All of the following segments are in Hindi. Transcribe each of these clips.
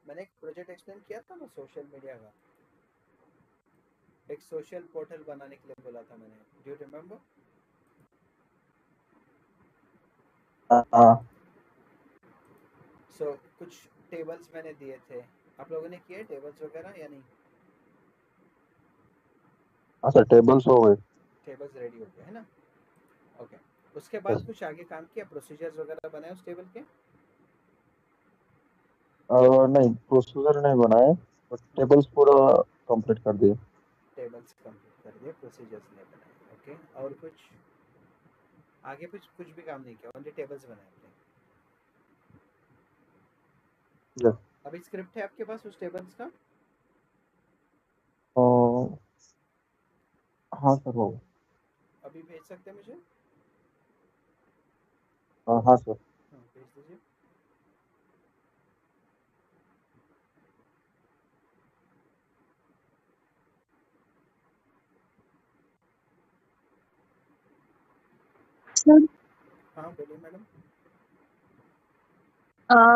मैंने एक प्रोजेक्ट एक्सप्लेन किया था ना सोशल मीडिया का, एक सोशल पोर्टल बनाने के लिए बोला था मैंने, डू यू रिमेम्बर? हाँ सो कुछ टेबल्स मैंने दिए थे, आप लोगों ने किए टेबल्स वगैरह या नहीं? हाँ सर, टेबल्स हो गए। टेबल्स रेडी हो गए है ना? ओके। उसके बाद कुछ आगे काम किया, प्रोसीजर्स वगैरह बनाए उस टेबल के? नहीं, प्रोसीजर नहीं बनाए, बट टेबल्स पूरा कंप्लीट कर दिए। टेबल्स कंप्लीट कर दिए, प्रोसीजर्स नहीं बनाए। ओके, और कुछ आगे कुछ भी काम नहीं किया, ओनली टेबल्स बनाए आपने? यस। अभी स्क्रिप्ट है आपके पास उस टेबल्स का? हाँ सर, हो गए। अभी भेज सकते हैं मुझे? हाँ सर। हाँ, भेज दीजिए। सर हाँ बोलिए मैडम।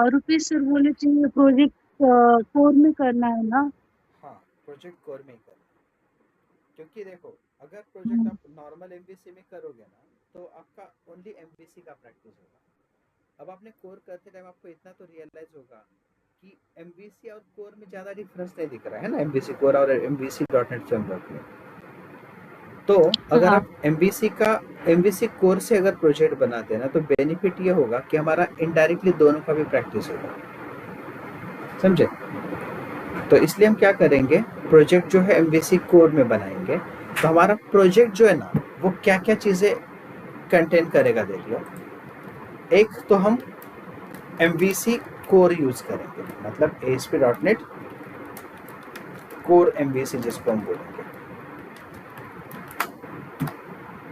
रुपेश सर बोले थे प्रोजेक्ट कोर में करना है ना? हाँ, प्रोजेक्ट कोर में ही करना है, क्योंकि देखो अगर प्रोजेक्ट आप नॉर्मल एमवीसी में करोगे ना तो आपका ओनली एमवीसी का प्रैक्टिस होगा। अब आपने कोर करते टाइम आपको इतना तो रियलाइज होगा कि एमवीसी और कोर में ज़्यादा डिफरेंस नहीं दिख रहा है ना, एमवीसी कोर और एमवीसी डॉट नेट फ्रेमवर्क में। तो अगर हाँ आप एमवीसी कोर से अगर प्रोजेक्ट बनाते हैं ना तो बेनिफिट ये होगा कि हमारा इनडायरेक्टली दोनों का भी प्रैक्टिस होगा, समझे? तो इसलिए हम क्या करेंगे, प्रोजेक्ट जो है एमवीसी कोर में बनाएंगे। तो हमारा प्रोजेक्ट जो है ना वो क्या क्या चीज़ें कंटेन करेगा देख लो। एक तो हम एमवीसी कोर यूज करेंगे, मतलब ASP.NET कोर एमवीसी जिसको हम बोलेंगे।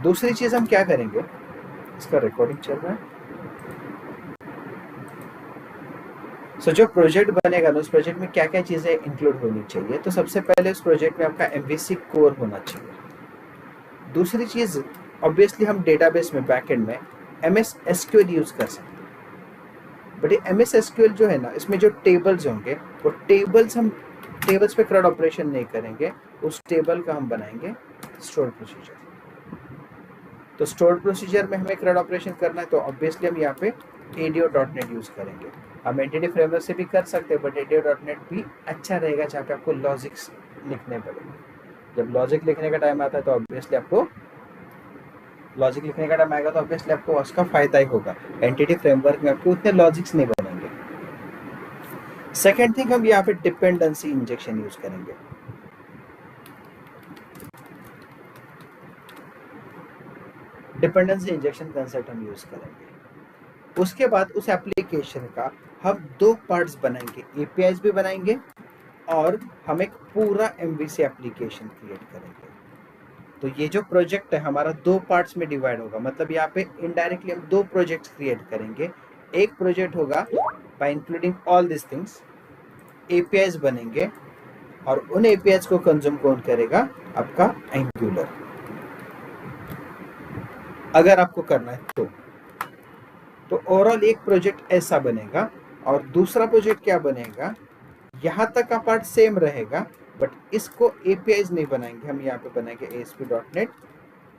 दूसरी चीज हम क्या करेंगे, इसका रिकॉर्डिंग चल रहा है। सो जो प्रोजेक्ट बनेगा ना उस प्रोजेक्ट में क्या क्या चीजें इंक्लूड होनी चाहिए, तो सबसे पहले उस प्रोजेक्ट में आपका एमवीसी कोर होना चाहिए। दूसरी चीज ऑब्वियसली हम डेटाबेस में बैकएंड में MS SQL यूज कर सकते हैं, बट ये MS SQL जो है ना इसमें जो टेबल्स होंगे वो टेबल्स पे CRUD ऑपरेशन नहीं करेंगे, उस टेबल का हम बनाएंगे स्टोर प्रोसीजर। तो स्टोर प्रोसीजर में हमें CRUD ऑपरेशन करना है तो ऑब्वियसली हम यहाँ पे ADO.NET यूज करेंगे। हम एंटिटी फ्रेमवर्क से भी कर सकते हैं, बट ADO.NET भी अच्छा रहेगा जहाँ पे आपको लॉजिक्स लिखने पड़ेंगे। जब लॉजिक लिखने का टाइम आता है तो ऑब्वियसली आपको लॉजिक लिखने का टाइम आएगा तो ऑब्वियसली आपको उसका फायदा ही होगा। एंटिटी फ्रेमवर्क में आपको उतने लॉजिक्स नहीं बनेंगे। सेकेंड थिंग, हम यहाँ पे डिपेंडेंसी इंजेक्शन यूज करेंगे। डिपेंडेंसी इंजेक्शन कंसेप्ट हम यूज करेंगे। उसके बाद उस एप्लीकेशन का हम दो पार्ट्स बनाएंगे, एपीआईज भी बनाएंगे और हम एक पूरा एमवीसी एप्लीकेशन क्रिएट करेंगे। तो ये जो प्रोजेक्ट है हमारा दो पार्ट्स में डिवाइड होगा, मतलब यहाँ पे इनडायरेक्टली हम दो प्रोजेक्ट्स क्रिएट करेंगे। एक प्रोजेक्ट होगा bye including all this things, APIs बनेंगे और उन एपीआईज को कंज्यूम कौन करेगा, आपका एंगुलर, अगर आपको करना है तो ओवरऑल एक प्रोजेक्ट ऐसा बनेगा। और दूसरा प्रोजेक्ट क्या बनेगा, यहाँ तक का पार्ट सेम रहेगा बट इसको एपीआईज नहीं बनाएंगे, हम यहाँ पे बनाएंगे ASP.NET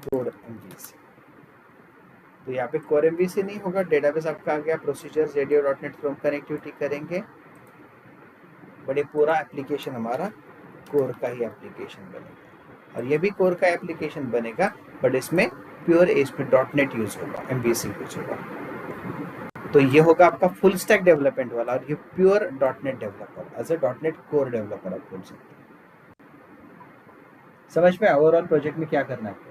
कोर एमवीसी। तो यहाँ पे कोर एमवीसी नहीं होगा, डेटाबेस आपका आ गया, प्रोसीजर्स ADO.NET फ्रॉम कनेक्टिविटी करेंगे, बट ये पूरा एप्लीकेशन हमारा कोर का ही एप्लीकेशन बनेगा। और ये भी कोर का एप्लीकेशन बनेगा बट इसमें प्योर ASP.NET यूज होगा, एमवीसी यूज होगा। तो ये होगा आपका फुल स्टैक डेवलपमेंट वाला, और ये pure .NET developer, as a .NET core developer आप बोल सकते हैं। समझ में ओवरऑल प्रोजेक्ट में क्या करना है आपको?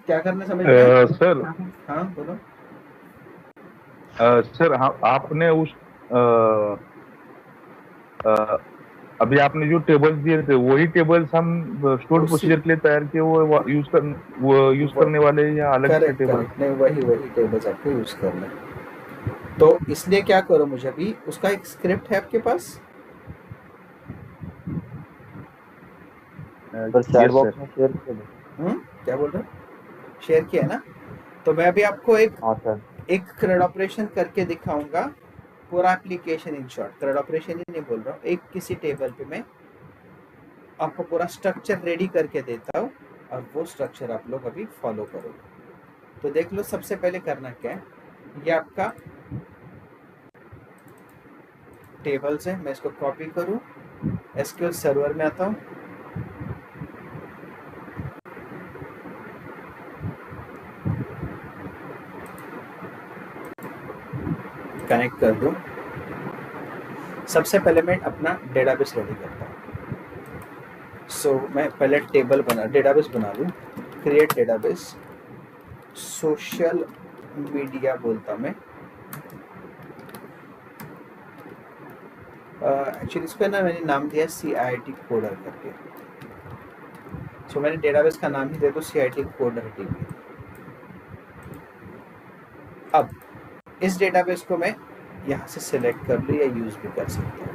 क्या करना समझ में? सर हाँ बोलो। सर आपने उस अभी आपने जो टेबल्स दिए थे वही टेबल्स हम स्टोर प्रोसीजर के लिए तैयार किए वो यूज करने वाले या अलग से टेबल? नहीं, वही टेबल्स आपको यूज करना है। तो इसलिए क्या करो, मुझे अभी उसका एक स्क्रिप्ट है आपके पास? सर चैट बॉक्स में शेयर कर दो। क्या बोल रहे हो? शेयर किया है ना? तो मैं अभी आपको हाँ सर। एक CRUD ऑपरेशन करके दिखाऊंगा, पूरा application in short. CRUD operation ही नहीं बोल रहा हूँ, एक किसी टेबल पे मैं आपको पूरा स्ट्रक्चर रेडी करके देता हूँ और वो स्ट्रक्चर आप लोग अभी फॉलो करोगे। तो देख लो, सबसे पहले करना क्या है, ये आपका टेबल्स है, मैं इसको कॉपी करूँ, SQL सर्वर में आता हूँ, कनेक्ट कर दूँ। सबसे पहले मैं अपना डेटाबेस रेडी करता हूँ। सो मैं पहले डेटाबेस बना लूँ। क्रिएट डेटाबेस, सोशल मीडिया बोलता मैं, एक्चुअली इस पर ना मैंने नाम दिया CIT कोडर करके। सो मैंने डेटाबेस का नाम ही दे दो CIT कोडर DB। अब इस डेटाबेस को मैं यहाँ से सिलेक्ट कर लूँ या यूज भी कर सकता हूँ।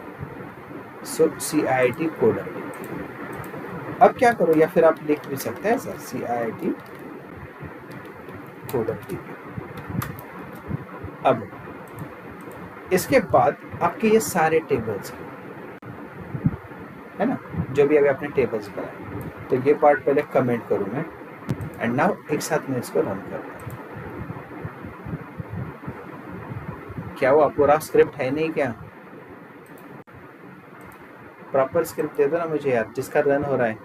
सो CIT कोडर DB। अब क्या करो, या फिर आप लिख भी सकते हैं सर CIT कोडर DB। अब इसके बाद आपके ये सारे टेबल्स है ना, जो भी अभी आपने टेबल्स बनाए, तो ये पार्ट पहले कमेंट करूँ मैं, एंड नाउ एक साथ में इसको रन करता हूँ। क्या हुआ, पूरा स्क्रिप्ट है नहीं क्या? प्रॉपर स्क्रिप्ट दे दो ना मुझे यार, जिसका रन हो रहा है।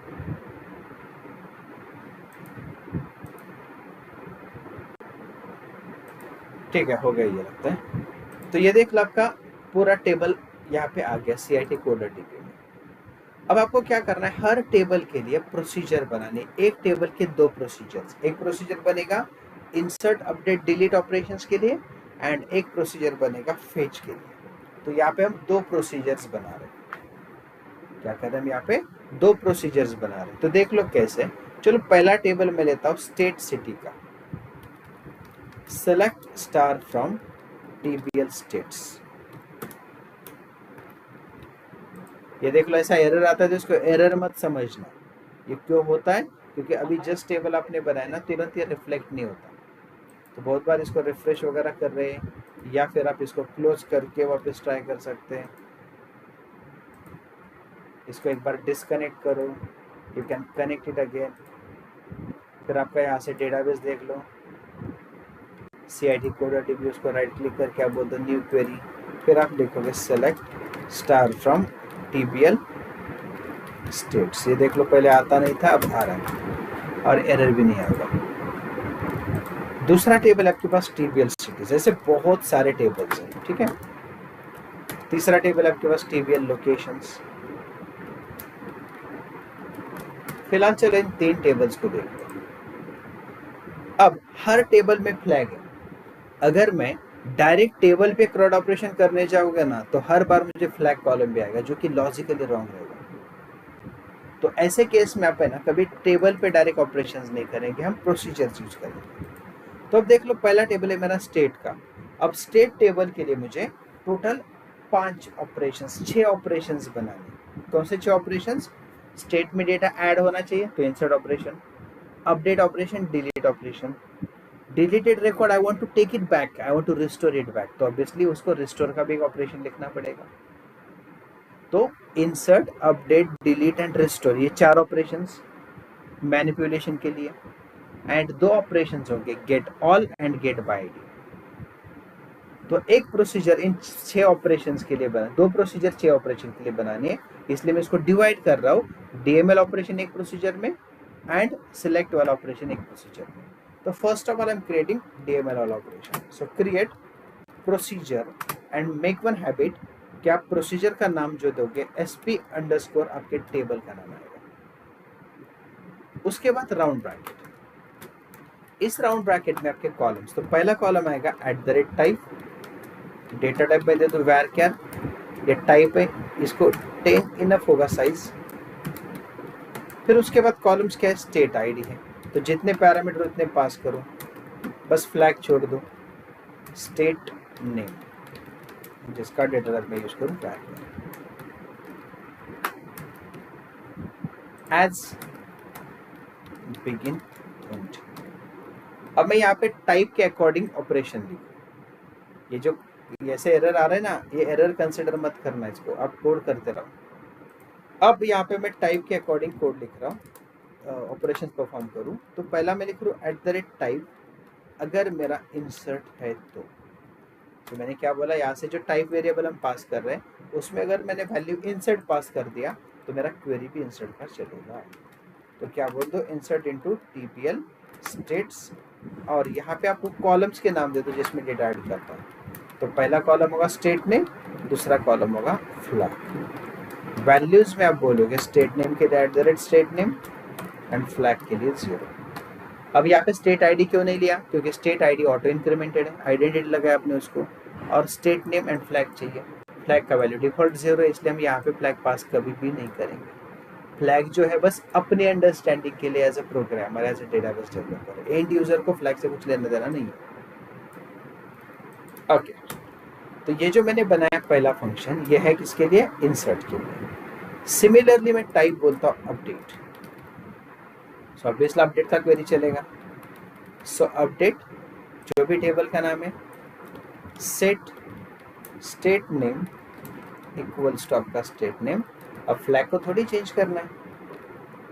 ठीक है, हो गया ये लगता है। तो ये देख लो, आपका पूरा टेबल यहाँ पे आ गया CIT कोडर DB में। अब आपको क्या करना है, हर टेबल के लिए प्रोसीजर बनाने। एक टेबल के दो प्रोसीजर्स, एक प्रोसीजर बनेगा इंसर्ट अपडेट डिलीट ऑपरेशंस के लिए, एंड एक प्रोसीजर बनेगा फेच के लिए। तो यहाँ पे हम दो प्रोसीजर्स बना रहे हैं। क्या कर रहे हैं हम यहाँ पे? दो प्रोसीजर्स बना रहे हैं। तो देख लो कैसे। चलो पहला टेबल मैं लेता हूँ स्टेट सिटी का, select star from TBL states. ये देख लो, ऐसा एरर आता है तो इसको एरर मत समझना। ये क्यों होता है? क्योंकि अभी जस्ट टेबल आपने बनाया ना, तुरंत ये रिफ्लेक्ट नहीं होता। तो बहुत बार इसको रिफ्रेश वगैरह कर रहे हैं, या फिर आप इसको क्लोज करके वापस ट्राई कर सकते हैं। इसको एक बार डिसकनेक्ट करो, you can connect it again. फिर आपका यहाँ से डेटाबेस देख लो, CIT कोडर DB, उसको राइट क्लिक करके आप बोलते हो न्यू क्वेरी, फिर आप लिखोगे select star from TBL states. ये देख लो, पहले आता नहीं था, अब आ रहा है और एरर भी नहीं आएगा। दूसरा टेबल आपके पास TBL सिटीज, ऐसे बहुत सारे टेबल्स हैं, ठीक है। तीसरा टेबल आपके पास TBL लोकेशंस। फिलहाल चलो इन तीन टेबल्स को देखते हैं। अब हर टेबल में फ्लैग है। अगर मैं डायरेक्ट टेबल पे CRUD ऑपरेशन करने जाऊंगा ना, तो हर बार मुझे फ्लैग कॉलम भी आएगा, जो कि लॉजिकली रॉन्ग रहेगा। तो ऐसे केस में आप है ना, कभी टेबल पे डायरेक्ट ऑपरेशंस नहीं करेंगे, हम प्रोसीजर्स यूज करेंगे। तो अब देख लो, पहला टेबल है मेरा स्टेट का। अब स्टेट टेबल के लिए मुझे टोटल 5 ऑपरेशंस, 6 ऑपरेशंस बनाने। कौन से 6 ऑपरेशंस? स्टेट में डेटा ऐड होना चाहिए तो insert operation, update operation, delete operation, deleted record I want to take it back, I want to restore it back, तो ऑब्वियसली उसको रिस्टोर का भी एक ऑपरेशन लिखना पड़ेगा। तो insert, update, delete and restore, ये 4 ऑपरेशंस मैनिपुलेशन के लिए। एंड 2 ऑपरेशंस होंगे, get all and get by ID। तो एक प्रोसीजर इन 6 ऑपरेशंस के लिए बना, 2 प्रोसीजर 6 ऑपरेशन के लिए बनाने, इसलिए मैं इसको डिवाइड कर रहा हूँ। DML ऑपरेशन एक प्रोसीजर में एंड सिलेक्ट वाला ऑपरेशन एक प्रोसीजर में। तो first of all I am creating DML वाला operation. So create procedure and make one habit कि आप प्रोसीजर का नाम जो दोगे SP अंडरस्कोर आपके टेबल का नाम आएगा। उसके बाद राउंड ब्रैकेट, इस राउंड ब्रैकेट में आपके कॉलम्स, तो पहला कॉलम आएगा @टाइप, डेटा टाइप में दे दो varchar, ये टाइप है, इसको 10 इनफ होगा साइज। फिर उसके बाद कॉलम्स क्या है? स्टेट ID है, तो जितने पैरामीटर उतने पास करो, बस फ्लैग छोड़ दो। स्टेट नेम, जिसका डेटा टाइप में यूज करूँ varchar, एज बिगिन एंड। अब मैं यहाँ पे टाइप के अकॉर्डिंग ऑपरेशन लिखूँ। ये जो ऐसे एरर आ रहा है ना, ये एरर कंसिडर मत करना, इसको आप कोड करते रहो। अब यहाँ पे मैं टाइप के अकॉर्डिंग कोड लिख रहा हूँ, ऑपरेशन परफॉर्म करूँ तो पहला मैं लिख रहा हूँ @टाइप, अगर मेरा इंसर्ट है तो मैंने क्या बोला, यहाँ से जो टाइप वेरिएबल हम पास कर रहे हैं उसमें अगर मैंने वैल्यू इंसर्ट पास कर दिया तो मेरा क्वेरी भी इंसर्ट पर चलेगा। तो क्या बोल दो, इंसर्ट इनटू टीपीएल स्टेट्स, और यहाँ पे आपको कॉलम्स के नाम दे दो जिसमें डेटा ऐड करता है। तो पहला कॉलम होगा स्टेट नेम, दूसरा कॉलम होगा फ्लैग। वैल्यूज में आप बोलोगे स्टेट नेम के लिए @स्टेट नेम एंड फ्लैग के लिए 0। अब यहाँ पे स्टेट आईडी क्यों नहीं लिया, क्योंकि स्टेट आईडी ऑटो इंक्रीमेंटेड है, आइडेंटिटी लगाया आपने उसको, और स्टेट नेम एंड फ्लैग चाहिए। फ्लैग का वैल्यू डिफॉल्ट 0 है, इसलिए हम यहाँ पे फ्लैग पास कभी भी नहीं करेंगे। फ्लैग जो है बस अपने अंडरस्टैंडिंग के लिए as a programmer, as a database developer, and user को फ्लैग से कुछ लेना देना नहीं है। ओके, तो ये जो मैंने बनाया पहला फंक्शन, ये है किसके लिए, इंसर्ट के लिए। सिमिलरली मैं टाइप बोलता हूँ अपडेट, सो ऑब्वियसली अपडेट का क्वेरी चलेगा। सो अपडेट जो भी टेबल का नाम है, set state name equals to आपका स्टेट नेम। अब फ्लैग को थोड़ी चेंज करना है,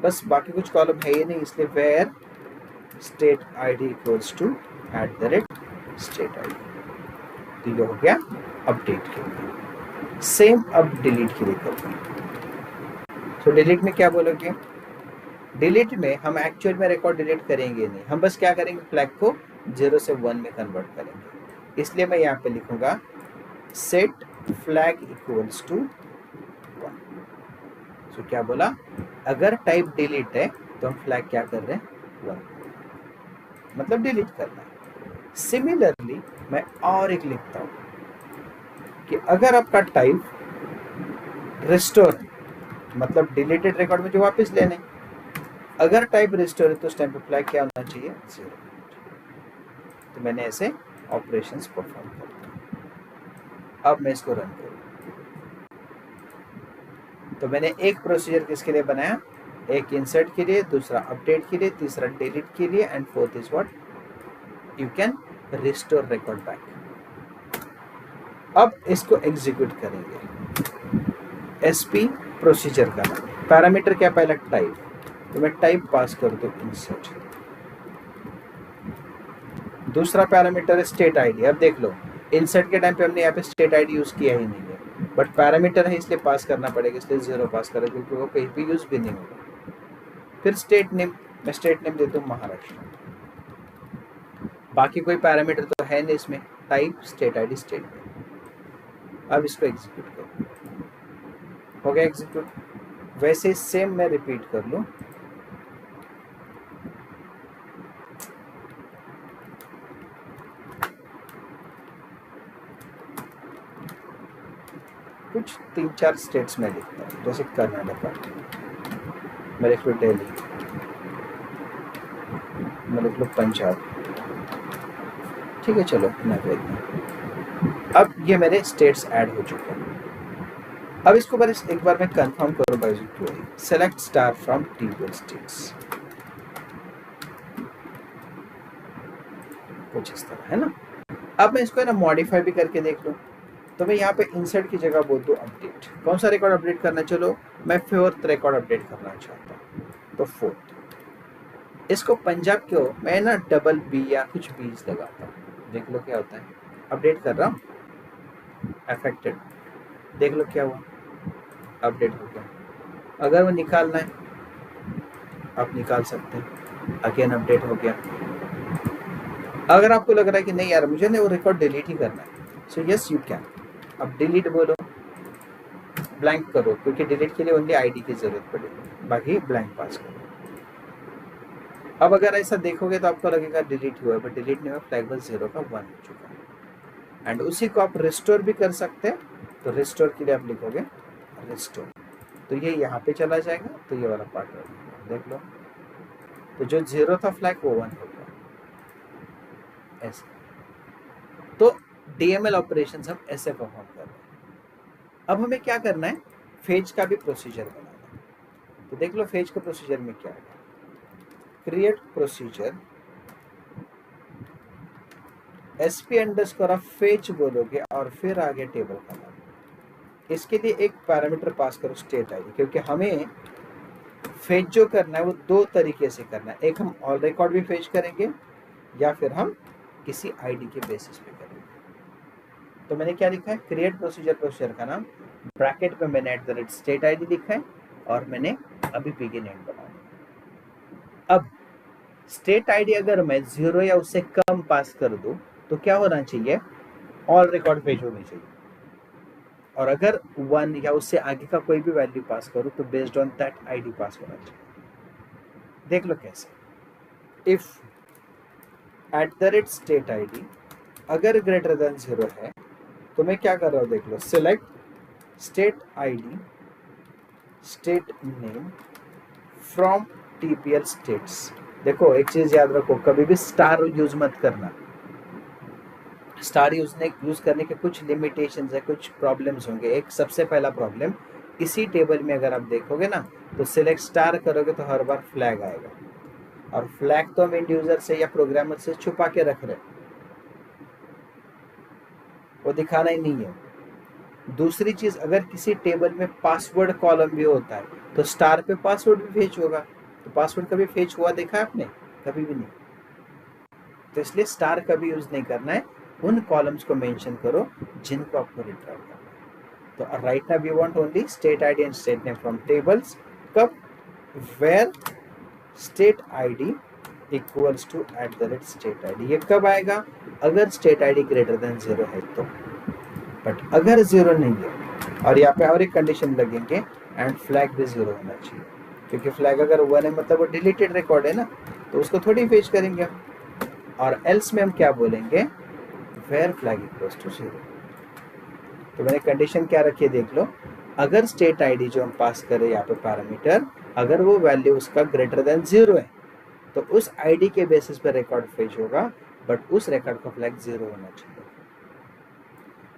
बस बाकी कुछ कॉलम है ही नहीं, इसलिए where state ID equals to @state ID. तो ये हो गया अपडेट के लिए। सेम अब डिलीट के लिए करूँगा। तो डिलीट में क्या बोलोगे, डिलीट में हम एक्चुअल में रिकॉर्ड डिलीट करेंगे नहीं, हम बस क्या करेंगे, फ्लैग को 0 से 1 में कन्वर्ट करेंगे। इसलिए मैं यहाँ पे लिखूंगा सेट फ्लैग इक्वल्स टू 1। तो क्या बोला, अगर टाइप डिलीट है तो हम फ्लैग क्या कर रहे हैं, 1, मतलब डिलीट करना है। सिमिलरली मैं और एक लिखता हूँ कि अगर आपका टाइप रिस्टोर है, मतलब डिलीटेड रिकॉर्ड में जो वापस लेने, अगर टाइप रिस्टोर है तो उस टाइम पे फ्लैग क्या होना चाहिए, 0। तो मैंने ऐसे ऑपरेशंस परफॉर्म कर दिया। अब मैं इसको रन करूँ तो मैंने एक प्रोसीजर किसके लिए बनाया, एक इंसर्ट के लिए, दूसरा अपडेट के लिए, तीसरा डिलीट के लिए, and fourth is what, you can restore record back. अब इसको एग्जीक्यूट करेंगे। एसपी प्रोसीजर का पैरामीटर क्या, पहला टाइप, तो मैं टाइप पास कर दूं इंसर्ट। दूसरा पैरामीटर है स्टेट आईडी। अब देख लो, इंसर्ट के टाइम पे हमने यहाँ पे स्टेट आईडी यूज किया ही नहीं है, बट पैरामीटर है इसलिए पास करना पड़ेगा, इसलिए 0 पास करें क्योंकि वो कहीं भी यूज भी नहीं होगा। फिर स्टेट नेम, मैं स्टेट नेम देता हूँ महाराष्ट्र। बाकी कोई पैरामीटर तो है नहीं इसमें, type state ID state name. अब इसको एग्जीक्यूट करो, हो गया एग्जीक्यूट। वैसे सेम मैं रिपीट कर लूँ, कुछ 3-4 स्टेट्स में लिखता हूँ, जैसे कर्नाटका, मैं लिख लूँ दिल्ली, मैं लिख लूँ पंजाब, ठीक है, चलो मैं भेज दूँ। अब ये मेरे स्टेट्स ऐड हो चुके हैं। अब इसको बस एक बार मैं कंफर्म करूँ by query, select star from table states, कुछ इस तरह है ना। अब मैं इसको है ना मॉडिफाई भी करके देख लूँ, तो मैं यहाँ पे इंसर्ट की जगह बोल दूँ अपडेट। कौन सा रिकॉर्ड अपडेट करना, चलो मैं 4th रिकॉर्ड अपडेट करना चाहता हूँ, तो 4th। इसको पंजाब क्यों, मैं ना डबल बी या कुछ बीज लगाता हूँ, देख लो क्या होता है। अपडेट कर रहा हूँ, अफेक्टेड, देख लो क्या हुआ, अपडेट हो गया। अगर वो निकालना है आप निकाल सकते हैं, अगेन अपडेट हो गया। अगर आपको लग रहा है कि नहीं यार मुझे ना वो रिकॉर्ड डिलीट ही करना है, सो यस यू कैन। अब डिलीट बोलो, ब्लैंक करो, क्योंकि डिलीट के लिए ओनली आईडी की जरूरत पड़ेगी, बाकी ब्लैंक पास करो। अब अगर ऐसा देखोगे तो आपको लगेगा डिलीट हुआ है, बट डिलीट नहीं हुआ, फ्लैग बस 0 का 1 हो चुका है। एंड उसी को आप रिस्टोर भी कर सकते हैं, तो रिस्टोर के लिए आप लिखोगे रिस्टोर, तो ये यहाँ पे चला जाएगा, तो ये वाला पार्ट देख लो, तो जो 0 था फ्लैग वो 1 हो गया ऐसे। तो डीएमएल ऑपरेशंस हम ऐसे परफॉर्म कर रहे हैं। अब हमें क्या करना है, फेज का भी प्रोसीजर बनाना है। तो देख लो फेज के प्रोसीजर में क्या है, क्रिएट प्रोसीजर SP_ आप फेच बोलोगे और फिर आगे टेबल का नाम। इसके लिए एक पैरामीटर पास करो स्टेट आईडी, क्योंकि हमें फेच जो करना है वो दो तरीके से करना है, एक हम ऑल रिकॉर्ड भी फेच करेंगे या फिर हम किसी आईडी के बेसिस पे करेंगे। तो मैंने क्या लिखा है, क्रिएट प्रोसीजर का नाम, ब्रैकेट में मैंने @state id लिखा है और मैंने अभी बिगिन एंड बना दिया। अब स्टेट आईडी अगर मैं 0 या उससे कम पास कर दूं तो क्या होना चाहिए, ऑल रिकॉर्ड पेज होनी चाहिए, और अगर 1 या उससे आगे का कोई भी वैल्यू पास करूं तो based on that ID pass होना चाहिए। देख लो कैसे, इफ @state id अगर ग्रेटर देन 0 है तो मैं क्या कर रहा हूं, देख लो, select state ID state name from TPL states. देखो एक चीज याद रखो, कभी भी स्टार यूज मत करना। स्टार यूज करने के कुछ लिमिटेशंस है, कुछ प्रॉब्लम्स होंगे। एक सबसे पहला प्रॉब्लम, इसी टेबल में अगर आप देखोगे ना तो सिलेक्ट स्टार करोगे तो हर बार फ्लैग आएगा, और फ्लैग तो हम एंड यूजर से या प्रोग्रामर से छुपा के रख रहे हैं, वो दिखाना ही नहीं है। दूसरी चीज, अगर किसी टेबल में पासवर्ड कॉलम भी होता है तो स्टार पे पासवर्ड भी फेच होगा, तो पासवर्ड कभी फेच हुआ देखा आपने? कभी भी नहीं। तो इसलिए स्टार कभी यूज नहीं करना है, उन कॉलम्स को मेंशन करो जिनको आपको रिट्राइव करना है। तो right now we want only state ID and state name from tables. कब? Where state ID equals to @state id। ये कब आएगा? अगर स्टेट आईडी ग्रेटर देन 0 है तो। बट अगर 0 नहीं है, और यहाँ पे और एक कंडीशन लगेंगे, एंड फ्लैग भी 0 होना चाहिए, क्योंकि फ्लैग अगर 1 है मतलब वो डिलीटेड रिकॉर्ड है ना, तो उसको थोड़ी फेच करेंगे हम। और एल्स में हम क्या बोलेंगे, वेयर फ्लैग इक्वल्स टू 0। तो मैंने कंडीशन क्या रखी है देख लो, अगर स्टेट आईडी जो हम पास करें यहाँ पे पैरामीटर, अगर वो वैल्यू उसका ग्रेटर देन 0 है तो उस आईडी के बेसिस पे रिकॉर्ड फेच होगा, बट उस रिकॉर्ड का फ्लैग 0 होना चाहिए।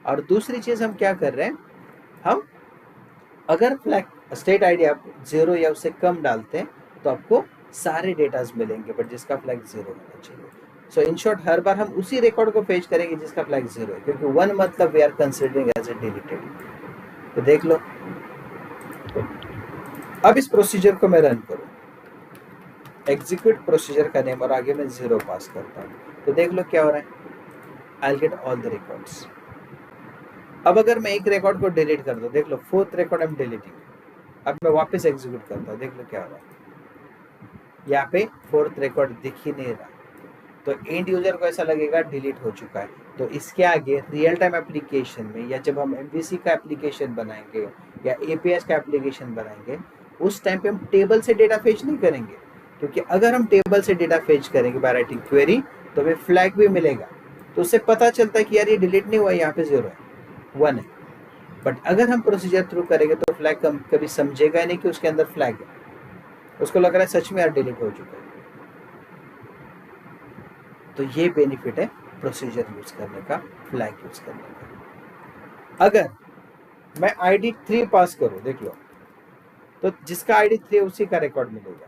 और दूसरी चीज हम क्या कर रहे हैं, हम अगर फ्लैग स्टेट आईडी आप 0 या उससे कम डालते हैं तो आपको सारे डेटाज मिलेंगे, बट जिसका फ्लैग 0 होना चाहिए। सो इन शॉर्ट हर बार हम उसी रिकॉर्ड को फेच करेंगे जिसका फ्लैग 0 है, क्योंकि 1 मतलब we are considering as a deleted. तो देख लो, अब इस प्रोसीजर को मैं रन करूं, एग्जीक्यूट प्रोसीजर का नेम और आगे मैं 0 पास करता हूं, तो देख लो क्या हो रहा है, I will get all the records. अब अगर मैं एक रिकॉर्ड को डिलीट कर दूं, देख लो 4th record I am deleting. अब मैं वापस एग्जीक्यूट करता हूं, देख लो क्या हो रहा है, यहाँ पे 4th रिकॉर्ड दिख ही नहीं रहा, तो एंड यूजर को ऐसा लगेगा डिलीट हो चुका है। तो इसके आगे रियल टाइम एप्लीकेशन में, या जब हम MVC का एप्लीकेशन बनाएंगे या APIs का एप्लीकेशन बनाएंगे, उस टाइम पे हम टेबल से डेटा फेच नहीं करेंगे, क्योंकि अगर हम टेबल से डेटा फेच करेंगे बाय राइटिंग क्वेरी तो हमें फ्लैग भी मिलेगा, तो उससे पता चलता है कि यार ये डिलीट नहीं हुआ, यहाँ पे 0 है, 1 है। बट अगर हम प्रोसीजर थ्रू करेंगे तो फ्लैग कभी समझेगा नहीं कि उसके अंदर फ्लैग है, उसको लग रहा है सच में यार डिलीट हो चुका है। तो ये बेनिफिट है प्रोसीजर यूज करने का, फ्लैग यूज करने का। अगर मैं ID 3 पास करूं, देख लो, तो जिसका ID 3 है उसी का रिकॉर्ड मिलेगा,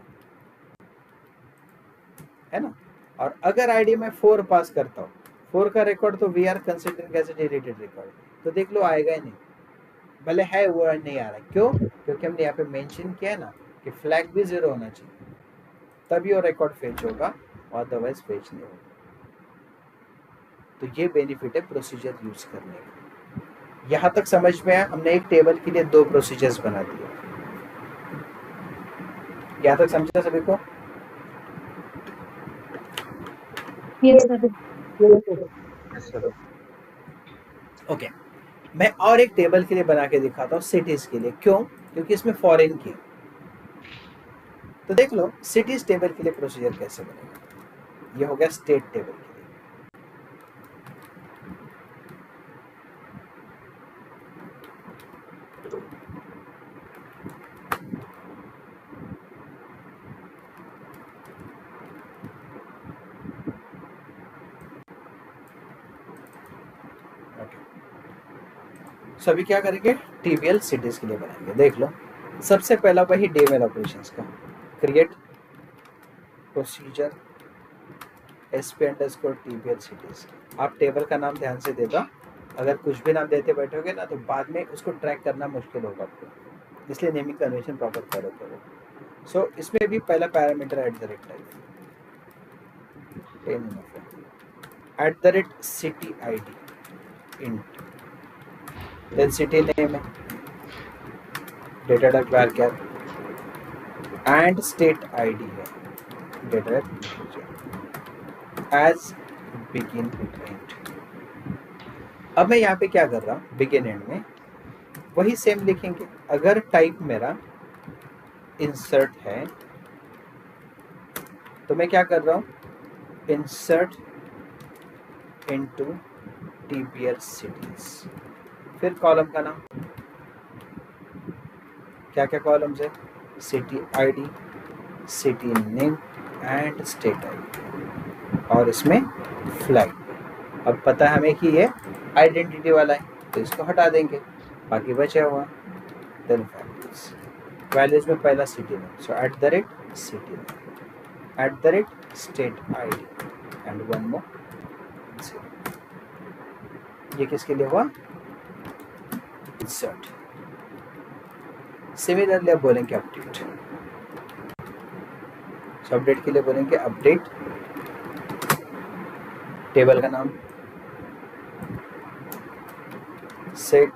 है ना। और अगर ID मैं 4 पास करता हूं, 4 का रिकॉर्ड तो we are considering as a deleted record, तो देख लो आएगा ही नहीं, भले है वो नहीं आ रहा। क्यों? क्योंकि हमने यहाँ पे मेंशन किया है ना कि फ्लैग भी 0 होना चाहिए, तभी वो रिकॉर्ड फेच होगा, अदरवाइज फेच नहीं होगा। तो ये बेनिफिट है प्रोसीजर यूज करने का। यहाँ तक समझ में आया? हमने एक टेबल के लिए 2 प्रोसीजर्स बना दिए। यहाँ तक समझा सभी को? Yes sir. ओके, मैं और एक टेबल के लिए बना के दिखाता हूँ, सिटीज के लिए। क्यों? क्योंकि इसमें फॉरेन की। तो देख लो सिटीज टेबल के लिए प्रोसीजर कैसे बनेगा। ये हो गया स्टेट टेबल के लिए। सभी क्या करेंगे, TBL सिटीज के लिए बनाएंगे। देख लो, सबसे पहला वही डेमल ऑपरेशंस का, क्रिएट प्रोसीजर SP_TBL_cities। आप टेबल का नाम ध्यान से देगा, अगर कुछ भी नाम देते बैठोगे ना तो बाद में उसको ट्रैक करना मुश्किल होगा आपको, इसलिए नेमिंग कन्वेंशन प्रॉपर फॉलो करो। सो इसमें भी पहला parameter @ type @city id int, then city name है, data type varchar and state ID है, डेटा एज बिगिन एंड। अब मैं यहाँ पे क्या कर रहा हूँ, बिगिन एंड में वही सेम लिखेंगे। अगर टाइप मेरा इंसर्ट है तो मैं क्या कर रहा हूँ, इंसर्ट इनटू TBL cities, फिर कॉलम का नाम, क्या क्या कॉलम्स है, city ID, city name and state ID, और इसमें फ्लैग। अब पता है हमें कि ये आइडेंटिटी वाला है तो इसको हटा देंगे, बाकी बचा हुआ देन वैल्यूज में पहला city name, so @city name @state id and one more. ये किसके लिए हुआ, इंसर्ट। सिमिलरली अब बोलेंगे अपडेट, सो अपडेट के लिए बोलेंगे अपडेट टेबल का नाम, set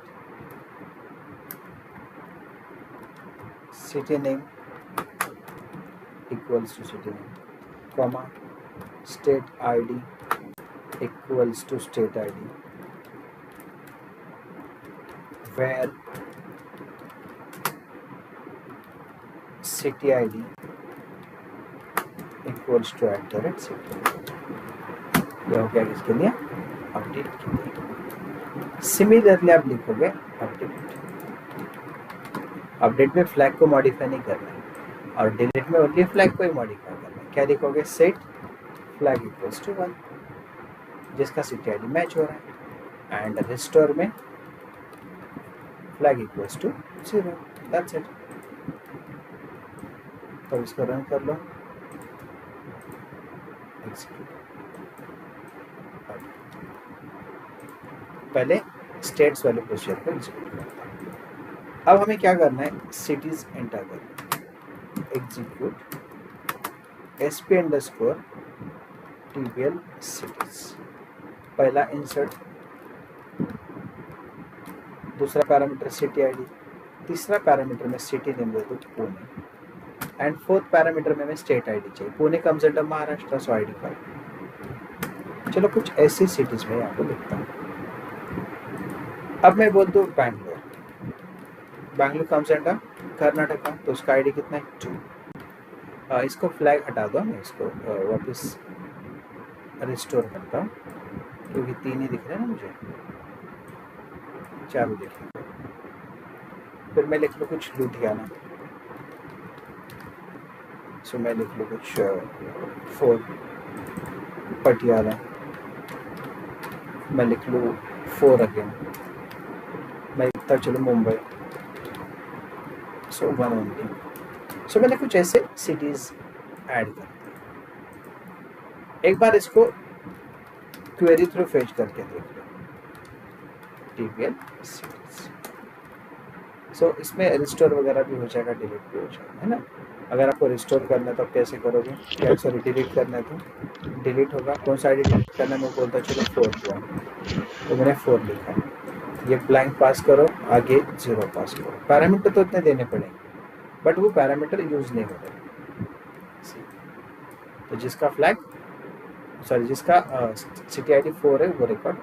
city name equals to city name, comma state ID equals to state ID, where city id equals to @city। ये हो गया किसके लिए, अपडेट के लिए। सिमिलरली आप लिखोगे अपडेट में फ्लैग को मॉडिफाई नहीं करना है और डिलीट में ओनली फ्लैग को ही मॉडिफाई करना है। क्या लिखोगे, सेट फ्लैग इक्वल्स टू 1 जिसका सिटी आईडी मैच हो रहा है, एंड रिस्टोर में flag equals to 0, that's it. तो इसको रन कर लो, पहले स्टेट्स वाले प्रोसीजर को एग्जीक्यूट करता हूं। अब हमें क्या करना है, सिटीज एंटर करना, एग्जीक्यूट SP_TBL cities, पहला इंसर्ट, दूसरा पैरामीटर सिटी आईडी, तीसरा पैरामीटर में सिटी नेम दे दूँ पुणे, एंड फोर्थ पैरामीटर में स्टेट आईडी चाहिए, पुणे कम्स अंडर महाराष्ट्र, सो ID 5। चलो कुछ ऐसी सिटीज में यहाँ पे लिखता हूँ। अब मैं बोल दूँ बैंगलोर, बैंगलोर कम्स अंडर कर्नाटका, तो उसका आईडी कितना है 2। इसको फ्लैग हटा दो, मैं इसको वापस रिस्टोर करता हूँ क्योंकि 3 ही दिख रहे हैं ना मुझे, 4 दिख रहे हैं। फिर मैं लिख लूँ कुछ लुधियाना, सो मैं लिख लूँ कुछ 4 पटियाला, मैं लिख लूँ 4 अगेन, मैं लिखता चलो मुंबई, सो 1 ओनली। सो मैंने कुछ ऐसे सिटीज ऐड कर दी। एक बार इसको क्वेरी थ्रू फेच करके देख लो, TBL cities। सो इसमें रिस्टोर वगैरह भी हो जाएगा, डिलीट भी हो जाएगा, है ना। अगर आपको रिस्टोर करना है तो आप कैसे करोगे, क्या सॉरी डिलीट करना है तो डिलीट होगा, कौन सा आईडी डिलीट करना है, मैं बोलता चलो 4 हुआ तो मैंने 4 लिखा, ये ब्लैंक पास करो, आगे 0 पास करो। पैरामीटर तो इतने देने पड़ेंगे बट वो पैरामीटर यूज नहीं होते, तो जिसका फ्लैग सॉरी जिसका सिटी आईडी 4 है वो रिकॉर्ड है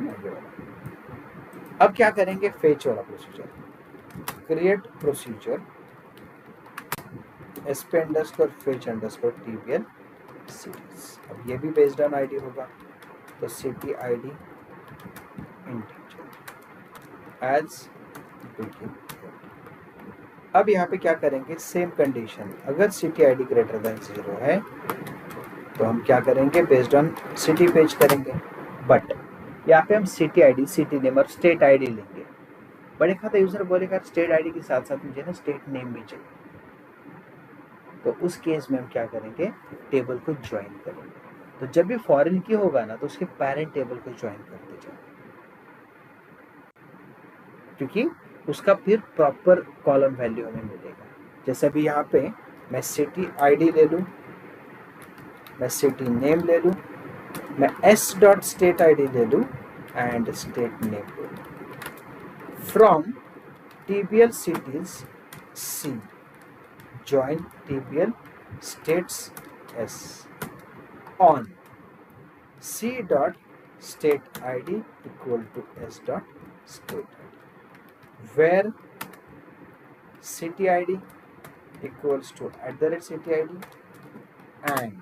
ना। अब क्या करेंगे, फेच वाला procedure, create procedure SP_fetch_TBL cities। अब ये भी बेस्ड ऑन आईडी होगा, तो city ID integer as begin. अब यहाँ पे क्या करेंगे, सेम कंडीशन, अगर सिटी आईडी ग्रेटर देन 0 है तो हम क्या करेंगे, बेस्ड ऑन सिटी पेज करेंगे, बट यहाँ पे हम सिटी आईडी, सिटी नेम और स्टेट आईडी लेंगे। बड़े खाता यूजर बोलेगा स्टेट आईडी के साथ साथ मुझे ना स्टेट नेम भी चाहिए, तो उस केस में हम क्या करेंगे, टेबल को ज्वाइन करेंगे। तो जब भी फॉरेन की होगा ना तो उसके पेरेंट टेबल को ज्वाइन करते जाओ, क्योंकि उसका फिर प्रॉपर कॉलम वैल्यू हमें मिलेगा। जैसे अभी यहाँ पे मैं सिटी आईडी ले लूँ, मैं सिटी नेम ले लूँ, मैं s डॉट स्टेट आईडी ले लूँ एंड स्टेट नेम ले लूँ। From TBL cities C join TBL states S on C dot state ID equal to S dot state ID, where city ID equals to @city ID and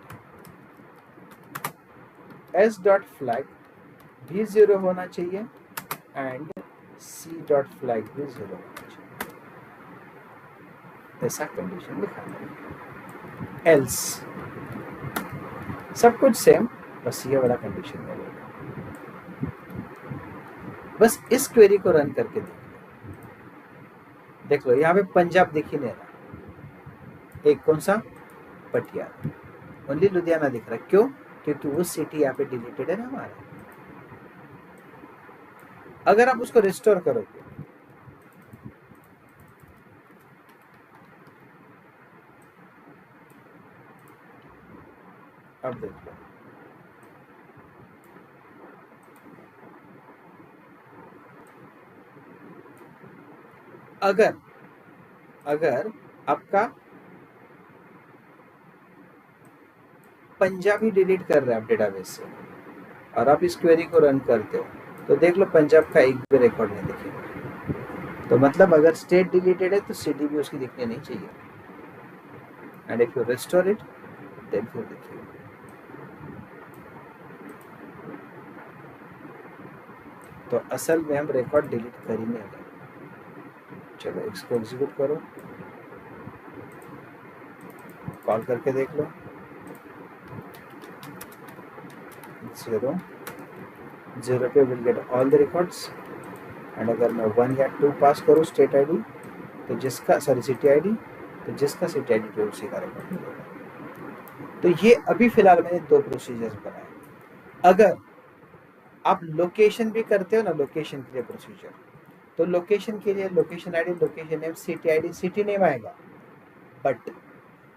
S dot flag भी 0 होना चाहिए and C dot flag भी 0 होना चाहिए, ऐसा कंडीशन दिखाना है। एल्स सब कुछ सेम, बस ये वाला कंडीशन मिलेगा। बस इस क्वेरी को रन करके देख लो, यहाँ पे पंजाब दिख ही नहीं रहा, एक कौन सा, पटियाला, ओनली लुधियाना दिख रहा है। क्यों? क्योंकि वो सिटी यहाँ पे डिलीटेड है ना हमारा। अगर आप उसको रिस्टोर करोगे, अब देखो अगर आपका पंजाबी डिलीट कर रहे हैं आप डेटाबेस से और आप इस क्वेरी को रन करते हो, तो देख लो पंजाब का एक भी रिकॉर्ड नहीं दिखेगा। तो मतलब अगर स्टेट डिलीटेड है तो सिटी भी उसकी दिखनी नहीं चाहिए। And if you restore it then फिर दिखेगा। तो असल में हम रिकॉर्ड डिलीट कर ही नहीं रहे। चलो इसको एग्जीक्यूट करो, कॉल करके देख लो। 0 पे will get all the records and अगर मैं 1 या 2 पास करूँ स्टेट आईडी तो जिसका सिटी आईडी, तो जिसका सिटी आईडी पे उसी का रिकॉर्ड मिलेगा। तो ये अभी फिलहाल मैंने 2 प्रोसीजर्स बनाए। अगर आप लोकेशन भी करते हो ना, लोकेशन के लिए प्रोसीजर, तो लोकेशन के लिए location ID, location name, city ID, city name आएगा। बट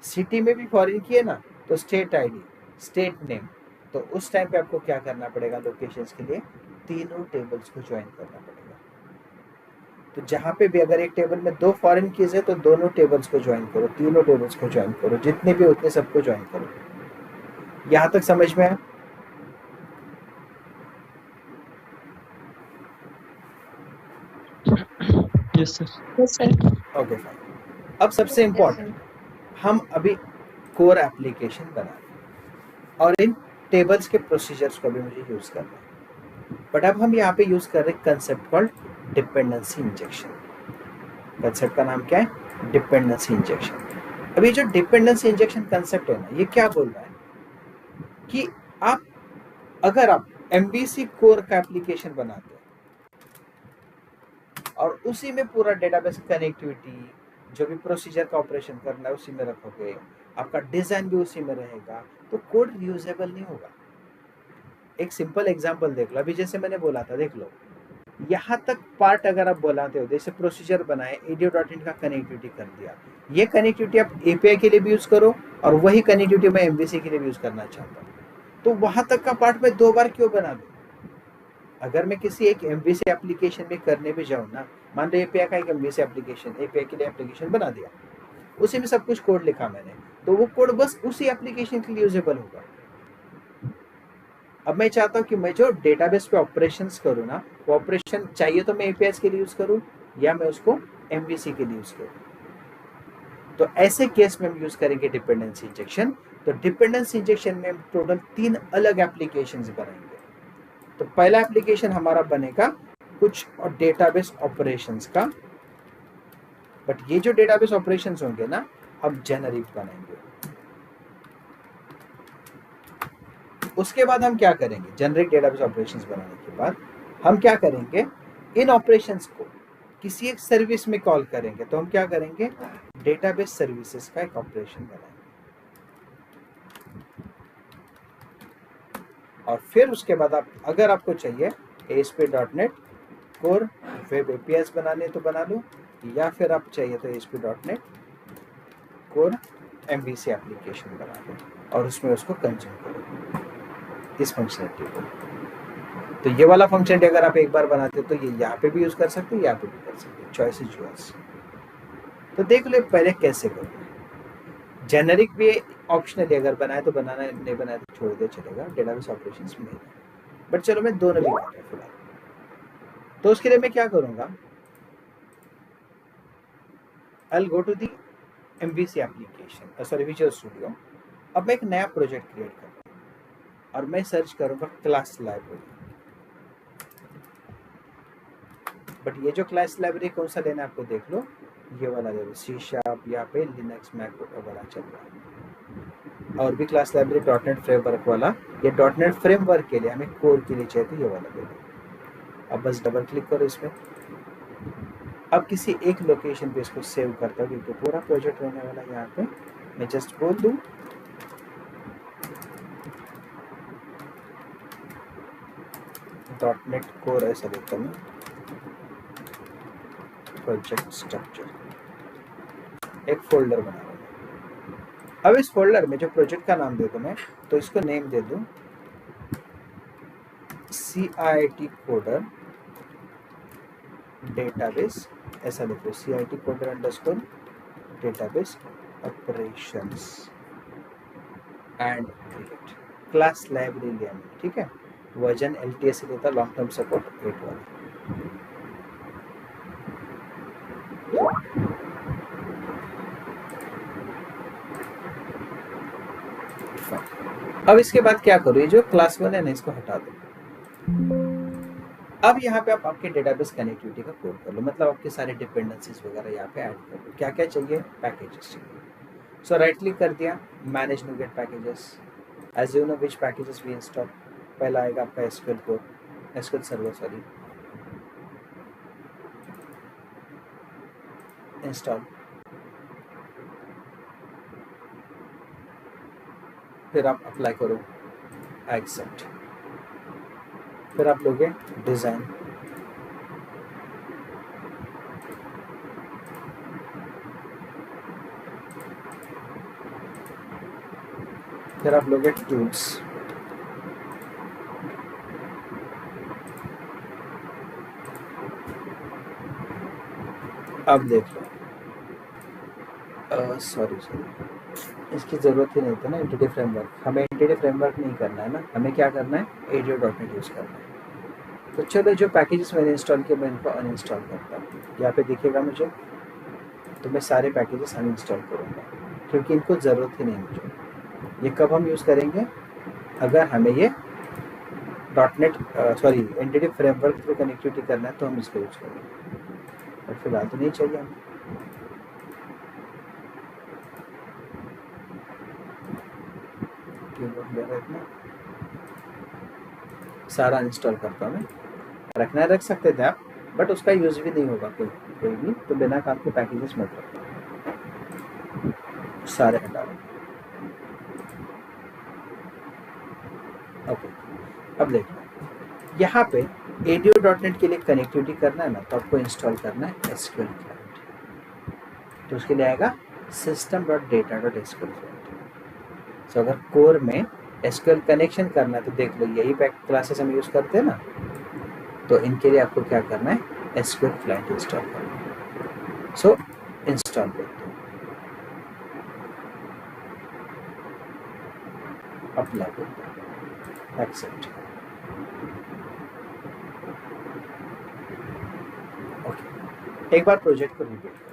सिटी में भी फॉरेन की है ना तो स्टेट आईडी, स्टेट नेम। तो उस टाइम पे आपको क्या करना पड़ेगा, लोकेशंस के लिए तीनों टेबल्स को ज्वाइन करना पड़ेगा। तो जहाँ पे भी अगर एक टेबल में 2 फॉरेन कीज है तो दोनों टेबल्स को ज्वाइन करो, तीनों टेबल्स को ज्वाइन करो, जितने भी उतने सबको ज्वाइन करो। यहाँ तक समझ में आया? Yes sir. Okay fine. अब सबसे इम्पोर्टेंट, हम अभी कोर एप्लीकेशन बना रहे हैं और इन टेबल्स के प्रोसीजर्स को भी मुझे यूज करना है। बट अब हम यहाँ पे यूज कर रहे हैं concept called dependency injection. Concept का नाम क्या है? Dependency injection. अभी जो डिपेंडेंसी इंजेक्शन कंसेप्ट है ना, ये क्या बोल रहा है कि अगर आप MVC कोर का एप्लीकेशन बनाते हो और उसी में पूरा डेटाबेस कनेक्टिविटी, जो भी प्रोसीजर का ऑपरेशन करना है उसी में रखोगे, आपका डिजाइन भी उसी में रहेगा, तो कोड रीयूजेबल नहीं होगा। एक सिंपल एग्जांपल देख लो। अभी जैसे मैंने बोला था, देख लो यहाँ तक पार्ट अगर आप बोलाते हो, जैसे प्रोसीजर बनाए, ADO.in का कनेक्टिविटी कर दिया, ये कनेक्टिविटी आप API के लिए भी यूज करो और वही कनेक्टिविटी मैं MVC के लिए भी यूज करना चाहता हूँ, तो वहां तक का पार्ट मैं 2 बार क्यों बना दूं? अगर मैं किसी एक MVC एप्लीकेशन में करने भी जाऊँ ना, मान लो API का एक MVC एप्लीकेशन, API के लिए एप्लीकेशन बना दिया, उसी में सब कुछ कोड लिखा मैंने, तो वो कोड बस उसी एप्लीकेशन के लिए यूजेबल होगा। अब मैं चाहता हूँ कि मैं जो डेटाबेस पे ऑपरेशंस करूँ ना, वो ऑपरेशन चाहिए तो मैं APIs के लिए यूज करूँ या मैं उसको MVC के लिए यूज करूँ। तो ऐसे केस में हम यूज करेंगे डिपेंडेंसी इंजेक्शन। तो डिपेंडेंसी इंजेक्शन में हम टोटल 3 अलग एप्लीकेशंस बनाएंगे। तो पहला एप्लीकेशन हमारा बनेगा कुछ और डेटाबेस ऑपरेशंस का, बट ये जो डेटाबेस ऑपरेशंस होंगे ना, हम जेनरिक बनाएंगे। उसके बाद हम क्या करेंगे, जेनरिक डेटाबेस ऑपरेशंस बनाने के बाद हम क्या करेंगे, इन ऑपरेशंस को किसी एक सर्विस में कॉल करेंगे। तो हम क्या करेंगे, डेटाबेस सर्विसेज का एक ऑपरेशन बनाएंगे और फिर उसके बाद आप अगर आपको चाहिए ASP.NET कोर वेब APIs बनाने तो बना लो, या फिर आप चाहिए तो ASP.NET कोर MVC एप्लीकेशन बना लो और उसमें उसको कंज्यूम करो इस फंक्शनलिटी को। तो ये वाला फंक्शनलिटी अगर आप एक बार बनाते हो तो ये यहाँ पे भी यूज कर सकते हो, यहाँ पे भी कर सकते हो, चॉइस इज योर्स। तो देख लो पहले कैसे करो। जेनरिक भी ऑप्शनली अगर बनाए तो बनाना, नहीं बनाए तो छोड़ दे चलेगा, डेटाबेस ऑपरेशंस में। बट चलो मैं दोनों भी कर रहा हूँ फिलहाल। तो उसके लिए मैं क्या करूँगा, I'll go to the MVC application, sorry visual studio. अब मैं एक नया प्रोजेक्ट क्रिएट करूँगा और मैं सर्च करूँगा क्लास लाइब्रेरी। बट ये जो क्लास लाइब्रेरी कौन सा लेना है आपको देख लो, ये वाला ले लो, C# यहाँ पे लिनक्स मैक वाला चल रहा है। और भी क्लास लाइब्रेरी .NET फ्रेमवर्क वाला, ये .NEट फ्रेमवर्क के लिए हमें कोर के लिए चाहिए तो ये वाला ले लो। अब बस डबल क्लिक करो इसमें। अब किसी एक लोकेशन पे इसको सेव करता हूँ क्योंकि पूरा प्रोजेक्ट रहने वाला है। यहाँ पे मैं जस्ट बोल दूँ .NET कोर, ऐसा देता हूँ प्रोजेक्ट स्ट्रक्चर, एक फोल्डर बना रहा हूँ। अब इस फोल्डर में जो प्रोजेक्ट का नाम दे दूँ मैं, तो इसको नेम दे दूँ CIT कोडर डेटाबेस, ऐसा लिखो CIT coder underscore database operations and create class library लिया मैंने, ठीक है। वर्जन LTS लेता, लॉन्ग टर्म सपोर्ट 8 वाला। अब इसके बाद क्या करो, ये जो क्लास 1 है ना इसको हटा दो। अब यहाँ पे आप आपके डेटाबेस कनेक्टिविटी का कोड कर लो, मतलब आपके सारे डिपेंडेंसीज वगैरह यहाँ पे ऐड कर लो। क्या क्या चाहिए, पैकेजेस चाहिए। सो राइट क्लिक कर दिया, manage NuGet packages, as you know which packages we install. पहला आएगा आपका SQL code, SQL server sorry, install. फिर आप अप्लाई करो, एक्सेप्ट। फिर आप लोगे डिजाइन, फिर आप लोगे टूल्स, अब देख लो, सॉरी इसकी ज़रूरत ही नहीं था ना एंटिटी फ्रेमवर्क। हमें एंटिटी फ्रेमवर्क नहीं करना है ना, हमें क्या करना है, ADO.NET यूज़ करना है। तो चलो जो पैकेजेस मैंने इंस्टॉल किए मैं इनको अनइंस्टॉल करता हूँ। यहाँ पे दिखेगा मुझे, तो मैं सारे पैकेजेस अनइंस्टॉल करूँगा क्योंकि इनको ज़रूरत ही नहीं मुझे। ये कब हम यूज़ करेंगे, अगर हमें ये .NET entity framework through connectivity करना है तो हम इसको यूज़ करेंगे, और फिलहाल तो नहीं चाहिए हमें। सारा इंस्टॉल करता हूँ मैं, रखना रख सकते थे आप, बट उसका यूज भी नहीं होगा कोई भी, तो बिना काम के पैकेजेस मत रखो, सारे हटा दो। ओके, अब देखो यहाँ पे ADO.NET के लिए कनेक्टिविटी करना है ना, तो आपको इंस्टॉल करना है SQL क्लाइंट। तो उसके लिए आएगा system.data.sql क्लाइंट। सो अगर कोर में SQL कनेक्शन करना है तो देख लो यही क्लासेस हम यूज करते हैं ना, तो इनके लिए आपको क्या करना है, SQL क्लाइंट इंस्टॉल करना है। सो इंस्टॉल करते हैं, अप्लाई करते हैं, एक्सेप्ट। ओके, एक बार प्रोजेक्ट को रिपीट करो।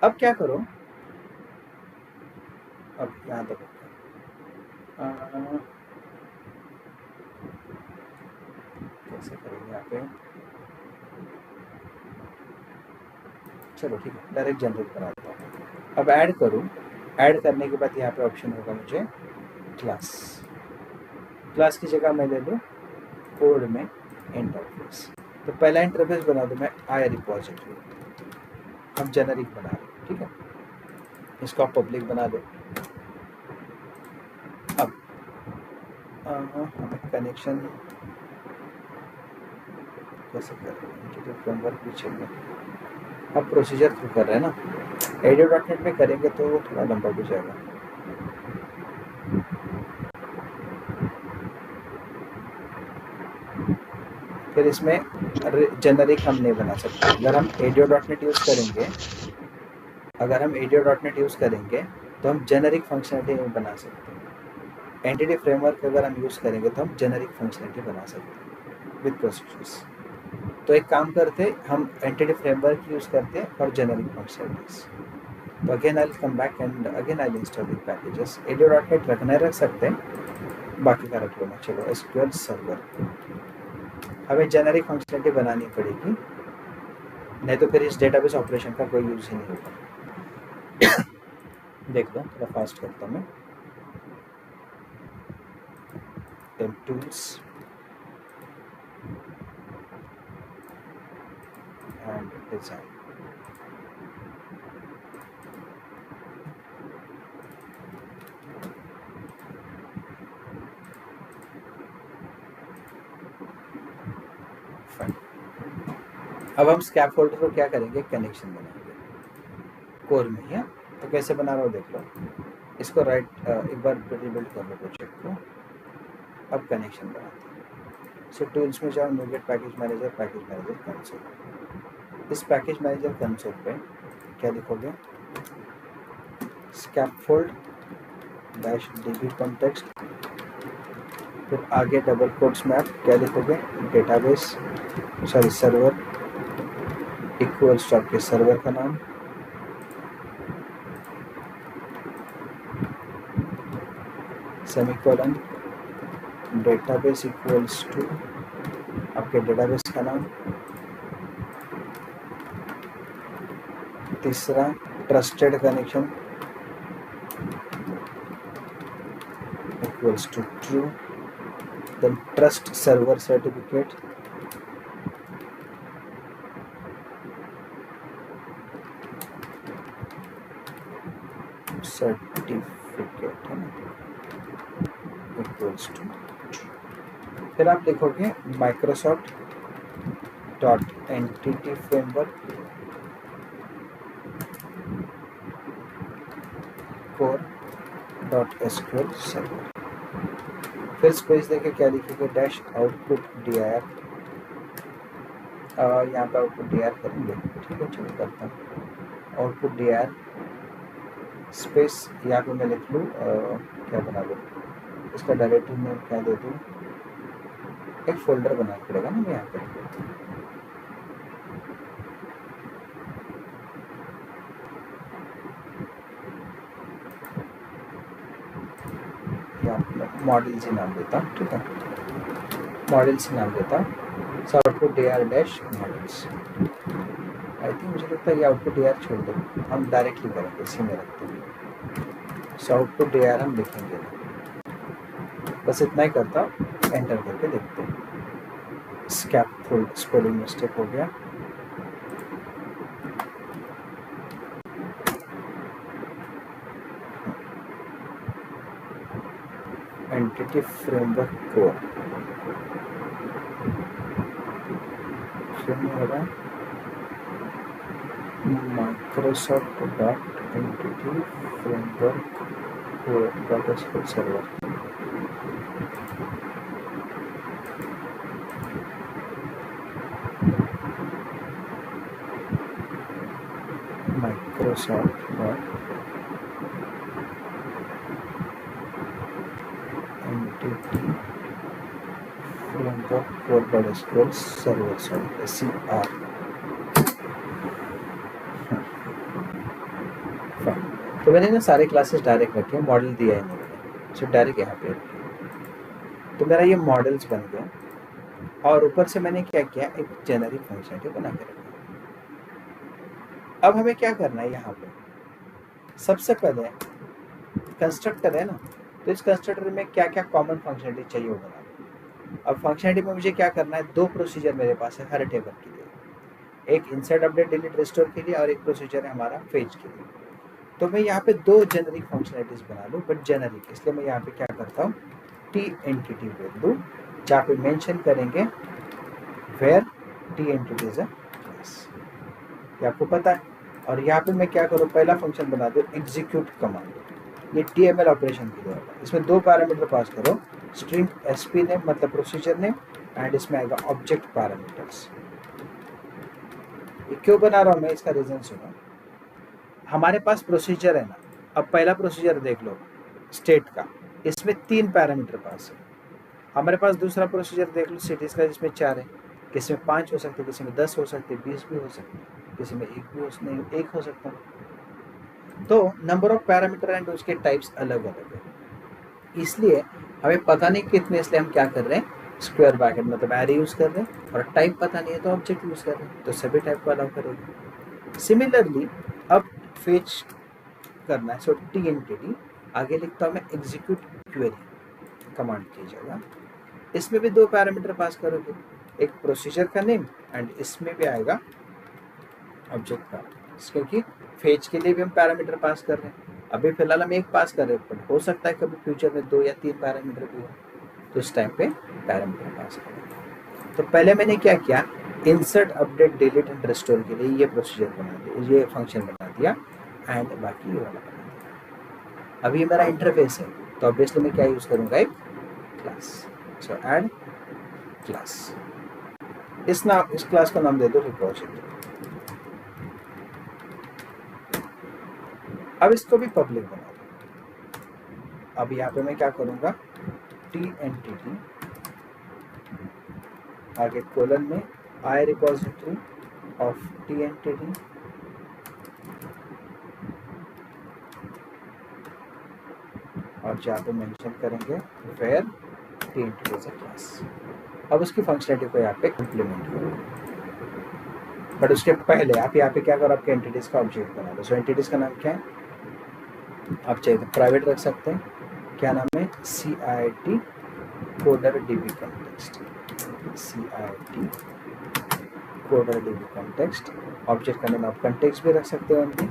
अब क्या करो, अब यहाँ तक कैसे करेंगे यहाँ पे, चलो ठीक है, डायरेक्ट जनरेट करा देता हूँ। अब ऐड करूँ, ऐड करने के बाद यहाँ पे ऑप्शन होगा मुझे क्लास की जगह मैं ले लूँ कोड में इंटरफेस। तो पहला इंटरफेस बना दो मैं आई रिपोजिटरी, हम जेनरिक बना रहे हैं, ठीक है। इसको आप पब्लिक बना दो। अब हमें कनेक्शन कैसे कर रहे हैं, फ्रेमवर्क भी चाहिए। अब प्रोसीजर थ्रू कर रहे हैं ना, ADO.NET में करेंगे तो वो थोड़ा लंबा हो जाएगा। फिर इसमें जेनरिक हम नहीं बना सकते। अगर हम ADO.NET यूज़ करेंगे, तो हम जेनरिक फंक्शनलिटी नहीं बना सकते। एंटिटी फ्रेमवर्क अगर हम यूज़ करेंगे तो हम जेनरिक फंक्शनलिटी बना सकते हैं विद प्रोसीजर्स। तो एक काम करते, हम एंटिटी फ्रेमवर्क यूज़ करते हैं और जेनरिक फंक्शनलिटीज। तो again I will come back and again I will install the packages. ADO.NET रख सकते हैं, बाकी का रख लो मैं। चलो SQL सर्वर, हमें जेनरिक फंक्शनलिटी बनानी पड़ेगी, नहीं तो फिर इस डेटाबेस ऑपरेशन का कोई यूज़ ही नहीं होगा। देख लो थोड़ा फास्ट करता हूँ मैं। टूल्स एंड डिजाइन, अब हम स्कैफोल्डर को क्या करेंगे, कनेक्शन बनाएंगे कोर में ही। तो कैसे बना रहा हूँ देख लो। इसको एक बार रिबिल्ड कर लो प्रोजेक्ट को। अब कनेक्शन बनाते हैं। सो टूल्स में जाओ, NuGet पैकेज मैनेजर कंसोल। इस पैकेज मैनेजर कंसोल पे क्या लिखोगे, स्कैफोल्ड -db कॉन्टेक्स्ट, फिर आगे डबल कोट्स में आप क्या लिखोगे, डेटाबेस सर्वर इक्वल्स टू आपके सर्वर का नाम, सेमीकोलन, डेटाबेस इक्वल्स टू आपके डेटाबेस का नाम, तीसरा trusted connection equals to true, then trust server certificate, है ना, इक्वल्स टू। फिर आप लिखोगे Microsoft dot entity framework core dot SQL server. फिर स्पेस देके क्या लिखेंगे, डैश आउटपुट dir, यहाँ पे आउटपुट dir करेंगे, ठीक है। चलो करता हूँ आउटपुट dir स्पेस, यहाँ पे मैं लिख लूँ क्या बना लूँ, इसका डायरेक्टरी में क्या दे दूँ, एक फोल्डर बनाना पड़ेगा ना यहाँ पे। मॉडल से नाम देता, ठीक है, मॉडल से नाम देता। So output dir dash models. I think मुझे लगता है ये आउटपुट dir छोड़ दो, हम डायरेक्टली करेंगे, इसी में रखते हैं। सो आउटपुट dir हम लिखेंगे, बस इतना ही करता, एंटर करके देखते हैं। स्कैफोल्ड स्पेलिंग मिस्टेक हो गया, एंटिटी फ्रेमवर्क कोर हो रहा है, Microsoft dot entity framework core dot SQL server. Microsoft dot entity framework core dot SQL server, SCR। तो मैंने ना सारे क्लासेस डायरेक्ट रखे, मॉडल दिया है मैंने, सो डायरेक्ट यहाँ पे रखे। तो मेरा ये मॉडल्स बन गया और ऊपर से मैंने क्या किया, एक जेनरिक फंक्शनलिटी बना के रखा। अब हमें क्या करना है, यहाँ पे सबसे पहले कंस्ट्रक्टर है ना, तो इस कंस्ट्रक्टर में क्या क्या कॉमन फंक्शनलिटी चाहिए वो बना। अब फंक्शनलिटी में मुझे क्या करना है, दो प्रोसीजर मेरे पास है हर टेबल के लिए, एक इंसर्ट अपडेट डिलीट रिस्टोर के लिए और एक प्रोसीजर है हमारा फेच के लिए। तो मैं यहाँ पे दो जेनरिक फंक्शनलिटीज बना लूँ, बट जेनरिक, इसलिए मैं यहाँ पे क्या करता हूँ, टी एंटिटी बोल दूँ, जहाँ पे मेंशन करेंगे where T entity is a class, ये आपको पता है। और यहाँ पे मैं क्या करूँ, पहला फंक्शन बना दूँ एग्जीक्यूट कमांड, ये TML ऑपरेशन के लिए होगा। इसमें दो पैरामीटर पास करो, स्ट्रिंग SP नेम मतलब प्रोसीजर नेम, एंड इसमें आएगा ऑब्जेक्ट पैरामीटर्स। ये क्यों बना रहा हूँ मैं, इसका रीजन सुनो। हमारे पास प्रोसीजर है ना, अब पहला प्रोसीजर देख लो स्टेट का, इसमें 3 पैरामीटर पास है। हमारे पास दूसरा प्रोसीजर देख लो सिटीज का, जिसमें 4 है, किसी में 5 हो सकते, किसी में 10 हो सकते, 20 भी हो सकते, किसी में 1 भी नहीं, 1 हो सकता। तो नंबर ऑफ पैरामीटर एंड उसके टाइप्स अलग अलग है, इसलिए हमें पता नहीं कितने, इसलिए हम क्या कर रहे हैं, स्क्वायर ब्रैकेट मतलब एरे यूज कर रहे हैं, और टाइप पता नहीं है तो ऑब्जेक्ट यूज कर रहे हैं, तो सभी टाइप को अलाउ करेगा। सिमिलरली अब फेच करना है, सो टी एंटिटी आगे लिखता हूँ मैं एग्जीक्यूट क्वेरी कमांड की जगह, इसमें भी दो पैरामीटर पास करोगे, एक प्रोसीजर का नेम एंड इसमें भी आएगा ऑब्जेक्ट पैरामीटर्स, क्योंकि फेच के लिए भी हम पैरामीटर पास कर रहे हैं। अभी फिलहाल हम एक पास कर रहे हैं, बट हो सकता है कभी फ्यूचर में 2 या 3 पैरामीटर भी हो, तो उस टाइम पे पैरामीटर पास करेंगे। तो पहले मैंने क्या किया, insert update delete and restore के लिए ये प्रोसीजर बना दिया, ये फंक्शन बना दिया, एंड बाकी ये वाला बना दिया। अभी ये मेरा इंटरफेस है, तो ऑब्वियसली मैं क्या यूज करूंगा, एक क्लास, सो ऐड क्लास, इस क्लास का नाम दे दो रिपोजिटरी। अब इसको भी पब्लिक बना दो। अब यहाँ पे मैं क्या करूंगा, टी एंटिटी आगे कोलन में I repository of T entity, और जहाँ पे मेंशन करेंगे where T entity is a class. अब उसकी फंक्शनलिटी को यहाँ पे इम्प्लीमेंट करो, बट उसके पहले आप यहाँ पे क्या करो, आपके एंटिटीज का ऑब्जेक्ट बना दो। सो एंटिटीज का नाम क्या है, आप चाहिए तो प्राइवेट रख सकते हैं, क्या नाम है, CIT coder DB context, CIT coder DB context. Object का नाम आप कॉन्टेक्स्ट भी रख सकते हो उनकी,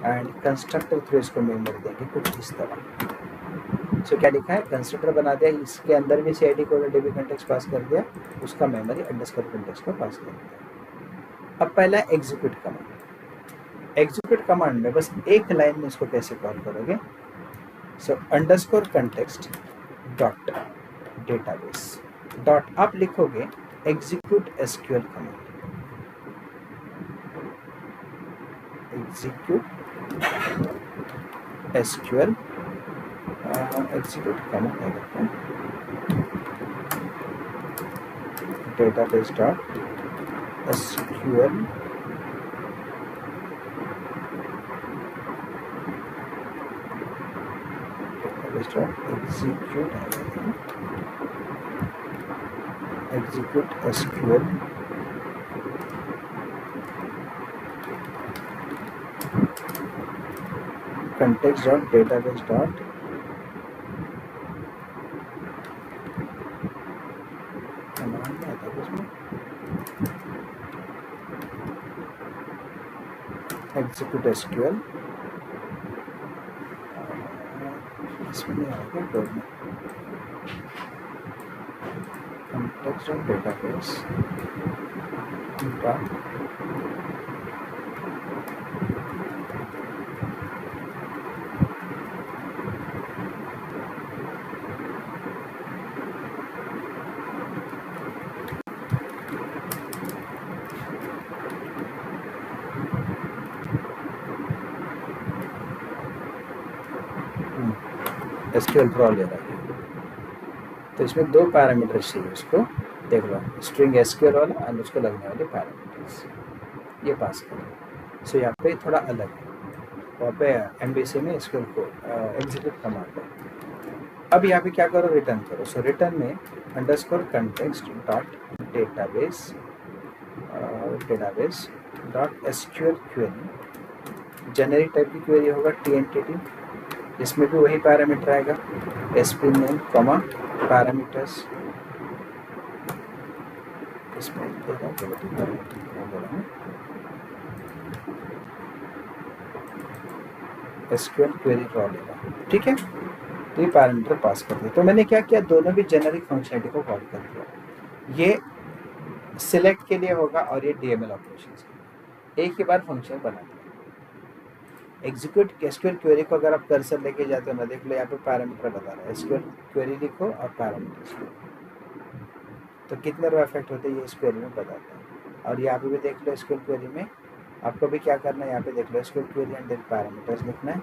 एंड कंस्ट्रक्टर थ्रू इसको मेमोरी देंगे कुछ इस तरह। सो क्या लिखा है, कंस्ट्रक्टर बना दिया, इसके अंदर भी CIT कोडर DB कॉन्टेक्स्ट पास कर दिया, उसका मेमोरी अंडरस्कोर कॉन्टेक्स्ट को पास कर दिया। अब पहला एग्जीक्यूट कमांड, एग्जीक्यूट कमांड में बस एक लाइन में इसको कैसे कॉल करोगे, so underscore context dot database dot आप लिखोगे execute SQL command, execute SQL execute command है देखो, database dot SQL execute SQL context dot database dot command आता है उसमें, execute SQL, इसमें नहीं आएगा कोड में, context dot database dot SQL pro ले रहा है। तो इसमें दो पैरामीटर्स चाहिए उसको, देख लो स्ट्रिंग SQL वाला और उसको लगने वाले पैरामीटर्स, ये पास करें। सो यहाँ पे थोड़ा अलग है, वहाँ पे MVC में SQL को एग्जीक्यूट कमांड है। अब यहाँ पे क्या करो, रिटर्न करो। सो रिटर्न में underscore context dot database dot SQL query, generic type की क्वेरी होगा, टी एंटिटी, इसमें भी वही पैरामीटर आएगा, SP नेम कॉमा पैरामीटर्स, इसमें दे रहा हूँ, चलो ठीक है, बोल रहा हूँ एसक्यूएल क्वेरी रॉ लेगा, ठीक है। तो ये पैरामीटर पास कर दिया। तो मैंने क्या किया, दोनों भी जेनरिक फंक्शनलिटी को कॉल कर दिया। ये सिलेक्ट के लिए होगा और ये डीएमएल ऑपरेशंस के लिए, एक ही बार फंक्शन बना दिया। एग्जीक्यूट एसक्यूएल क्वेरी को अगर आप कर्सर लेके जाते हो ना, देख लो यहाँ पे पैरामीटर बता रहा है, एसक्यूएल क्वेरी लिखो और पैरामीटर्स लिखो, तो कितने रो इफेक्ट होते हैं ये इस क्वेरी में बताता है। और यहाँ पे भी देख लो एसक्यूएल क्वेरी में आपको भी क्या करना है, यहाँ पे देख लो SQL query and then parameters लिखना है,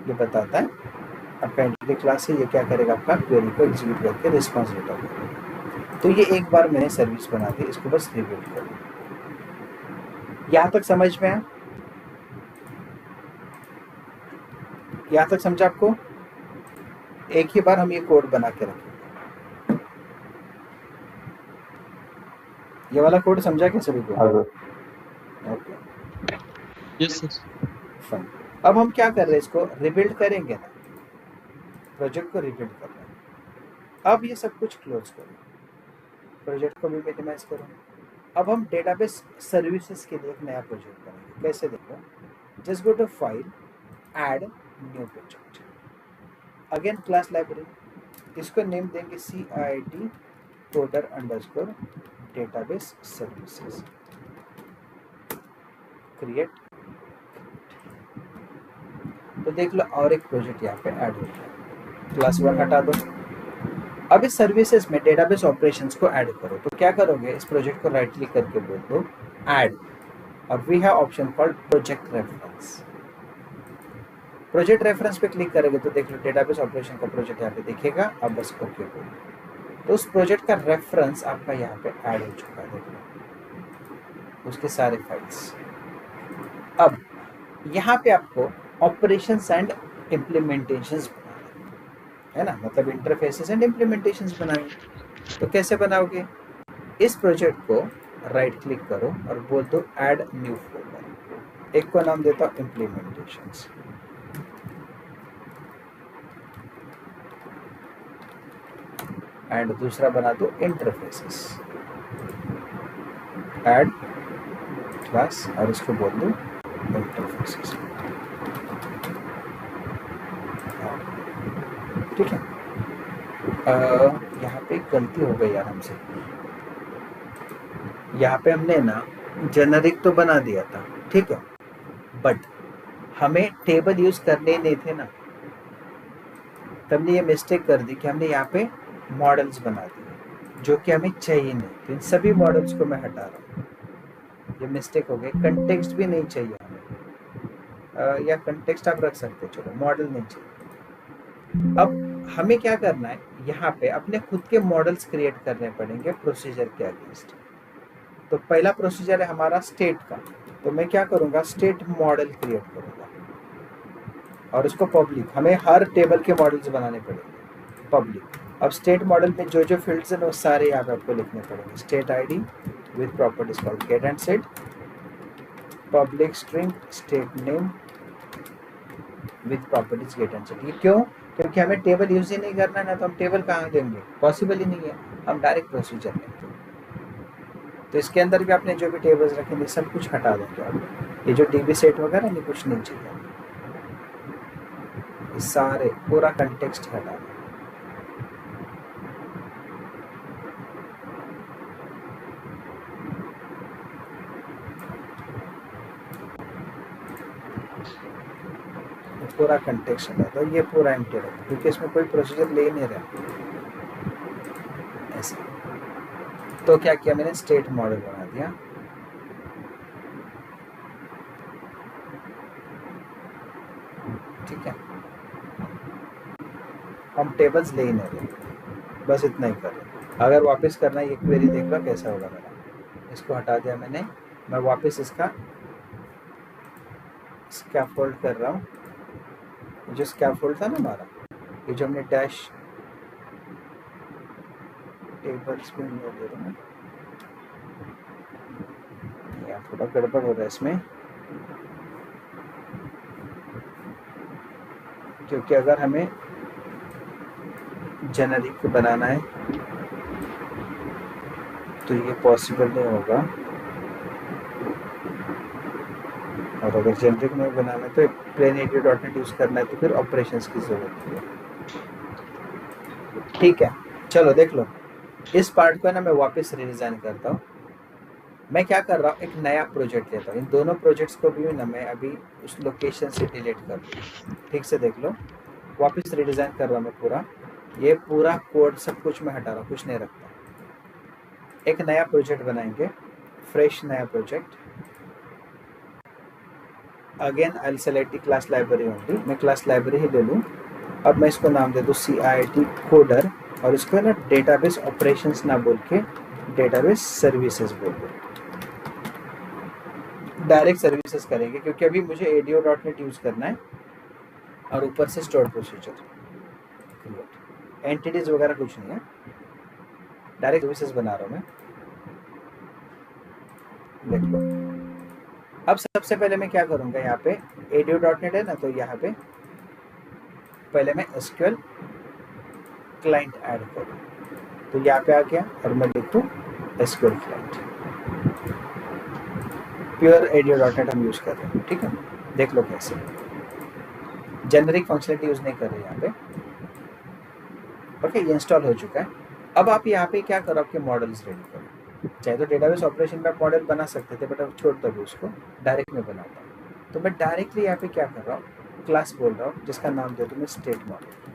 ये बताता है आपका एंटिटी क्लास है, ये क्या करेगा, आपका क्वेरी को एग्जीक्यूट करके रिस्पॉन्स रिटर्न करेगा। तो ये एक बार मैंने सर्विस बना दी, इसको बस रिबिल्ड कर दो। यहाँ तक समझ में है? यहाँ तक समझा आपको? एक ही बार हम ये कोड बना के रखेंगे। ये वाला कोड समझा क्या सभी को? Okay, yes sir. फाइन। अब हम क्या कर रहे हैं, इसको रिबिल्ड करेंगे ना, प्रोजेक्ट को रिबिल्ड कर रहे हैं। अब ये सब कुछ क्लोज करो, प्रोजेक्ट को भी मिनिमाइज करो। अब हम डेटाबेस सर्विसेज के लिए एक नया प्रोजेक्ट बनाएंगे। कैसे देखो, just go to file, add new project, again class library, इसको नेम देंगे CID coder underscore database services, create. तो देख लो और एक प्रोजेक्ट यहाँ पे ऐड हो गया, क्लास 1 हटा दो। अब इस सर्विसेज में डेटाबेस ऑपरेशंस को ऐड करो। तो क्या करोगे, इस प्रोजेक्ट को राइट क्लिक करके बोल दो ऐड, और we have option called project reference. Project reference पे क्लिक करेंगे तो देख लो डेटाबेस ऑपरेशन का प्रोजेक्ट यहाँ पे दिखेगा। अब बस ओके बोल, तो उस प्रोजेक्ट का रेफरेंस आपका यहाँ पे ऐड हो चुका है, देख लो उसके सारे फाइल्स। अब यहाँ पे आपको ऑपरेशंस एंड इम्प्लीमेंटेशंस बनाना है ना, मतलब इंटरफेसेस एंड इम्प्लीमेंटेशंस बनाएंगे। तो कैसे बनाओगे, इस प्रोजेक्ट को राइट क्लिक करो और बोल दो ऐड न्यू फोल्डर, एक को नाम देता हूँ इम्प्लीमेंटेशंस, एंड दूसरा बना दो इंटरफेसेस, ऐड क्लास और इसको बोल दो इंटरफेसेस, ठीक है। यहाँ पे गलती हो गई यार हमसे, यहाँ पे हमने ना जेनरिक तो बना दिया था, ठीक है, बट हमें टेबल यूज करने नहीं थे ना, तब हमने ये मिस्टेक कर दी कि हमने यहाँ पे मॉडल्स बना दिए जो कि हमें चाहिए नहीं। तो इन सभी मॉडल्स को मैं हटा रहा हूँ, ये मिस्टेक हो गई। कंटेक्स्ट भी नहीं चाहिए हमें, या कंटेक्स्ट आप रख सकते, चलो मॉडल नहीं चाहिए। अब हमें क्या करना है, यहाँ पे अपने खुद के मॉडल्स क्रिएट करने पड़ेंगे प्रोसीजर के अगेंस्ट। तो पहला प्रोसीजर है हमारा स्टेट का, तो मैं क्या करूँगा, स्टेट मॉडल क्रिएट करूँगा और उसको पब्लिक, हमें हर टेबल के मॉडल्स बनाने पड़ेंगे पब्लिक। अब स्टेट मॉडल में जो जो फील्ड्स हैं वो सारे यहाँ पे आपको लिखने पड़ेंगे। State ID with properties called get and set, public string state name with properties get and set. ये क्यों, क्योंकि हमें टेबल यूज ही नहीं करना है ना, तो हम टेबल कहाँ देंगे, पॉसिबल ही नहीं है, हम डायरेक्ट प्रोसीजर लेंगे। तो इसके अंदर भी आपने जो भी टेबल्स रखेंगे सब कुछ हटा देंगे आप, ये जो DB सेट वगैरह नहीं, कुछ नहीं चाहिए, ये सारे पूरा कंटेक्स्ट हटा दें। पूरा कंटेक्स्ट हटा दो, ये पूरा एम्प्टी रखो क्योंकि इसमें कोई प्रोसीजर ले नहीं रहा ऐसे। तो क्या किया मैंने, स्टेट मॉडल बना दिया, ठीक है। हम टेबल्स ले ही नहीं रहे, बस इतना ही कर रहे। अगर वापस करना है, ये क्वेरी देख लो कैसा होगा मेरा, इसको हटा दिया मैंने, मैं वापस इसका स्कैफोल्ड कर रहा हूँ। जो स्कैफोल्ड था ना हमारा, ये जो हमने डैश टेबल्स में दे रहा हूँ, या थोड़ा गड़बड़ हो रहा है इसमें, क्योंकि अगर हमें जेनरिक बनाना है तो ये पॉसिबल नहीं होगा, और अगर जेनरिक में बनाना है तो प्लेन ADO.NET यूज़ करना है तो फिर ऑपरेशंस की ज़रूरत है। ठीक है, चलो देख लो, इस पार्ट को ना मैं वापस रिडिज़ाइन करता हूँ। मैं क्या कर रहा हूँ, एक नया प्रोजेक्ट लेता हूँ। इन दोनों प्रोजेक्ट्स को भी ना मैं अभी उस लोकेशन से डिलीट कर दूँ। ठीक से देख लो, वापस रिडिज़ाइन कर रहा हूँ मैं पूरा, ये पूरा कोड सब कुछ मैं हटा रहा हूँ, कुछ नहीं रखता। एक नया प्रोजेक्ट बनाएंगे, फ्रेश नया project. Again I will select class library only, मैं क्लास लाइब्रेरी ही ले लूँ। अब मैं इसको नाम दे दूँ CIT कोडर, और इसको ना डेटाबेस ऑपरेशंस ना बोल के डेटाबेस सर्विसेज बोल दो। डायरेक्ट सर्विसेज करेंगे क्योंकि अभी मुझे ADO.NET यूज़ करना है, और ऊपर से स्टोर प्रोसीजर, एंटिटीज वगैरह कुछ नहीं है, डायरेक्ट सर्विसेज बना रहा हूँ मैं। देख लो, अब सबसे पहले मैं क्या करूँगा, यहाँ पे ADO.NET है ना, तो यहाँ पे पहले मैं SQL क्लाइंट ऐड करूँ, तो यहाँ पे आ गया और मैं लिखूँ SQL क्लाइंट। प्योर ADO.NEट हम यूज़ कर रहे हैं। ठीक है, देख लो कैसे, जेनरिक फंक्शनलिटी यूज़ नहीं कर रहे यहाँ पे। ओके, ये इंस्टॉल हो चुका है। अब आप यहाँ पे क्या करो, आपके मॉडल्स रेडी करो। चाहे तो डेटाबेस ऑपरेशन में आप मॉडल बना सकते थे, बट अब छोड़ दो उसको, डायरेक्ट में बनाता हूँ। तो मैं डायरेक्टली यहाँ पे क्या कर रहा हूँ, क्लास बोल रहा हूँ जिसका नाम दे दूँ मैं स्टेट मॉडल।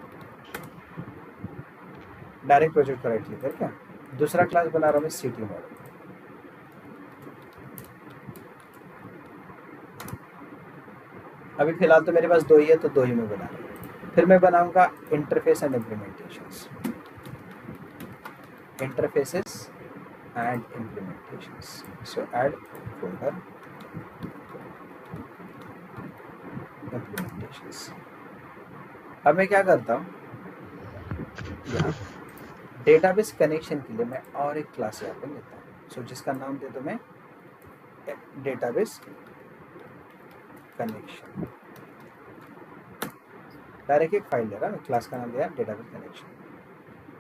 डायरेक्ट प्रोजेक्ट को राइट क्लिक करके दूसरा क्लास बना रहा हूँ मैं सिटी मॉडल। अभी फिलहाल तो मेरे पास दो ही है, तो दो ही मैं बना रहा हूँ। फिर मैं बनाऊंगा interface and implementations, interfaces and implementations. So add folder implementations. अब मैं क्या करता हूँ, यहाँ डेटाबेस कनेक्शन के लिए मैं और एक क्लास यहाँ पे लेता हूँ। सो जिसका नाम दे दो मैं डेटाबेस कनेक्शन। डायरेक्ट एक फाइल दे रहा मैं, क्लास का नाम दिया डेटाबेस कनेक्शन।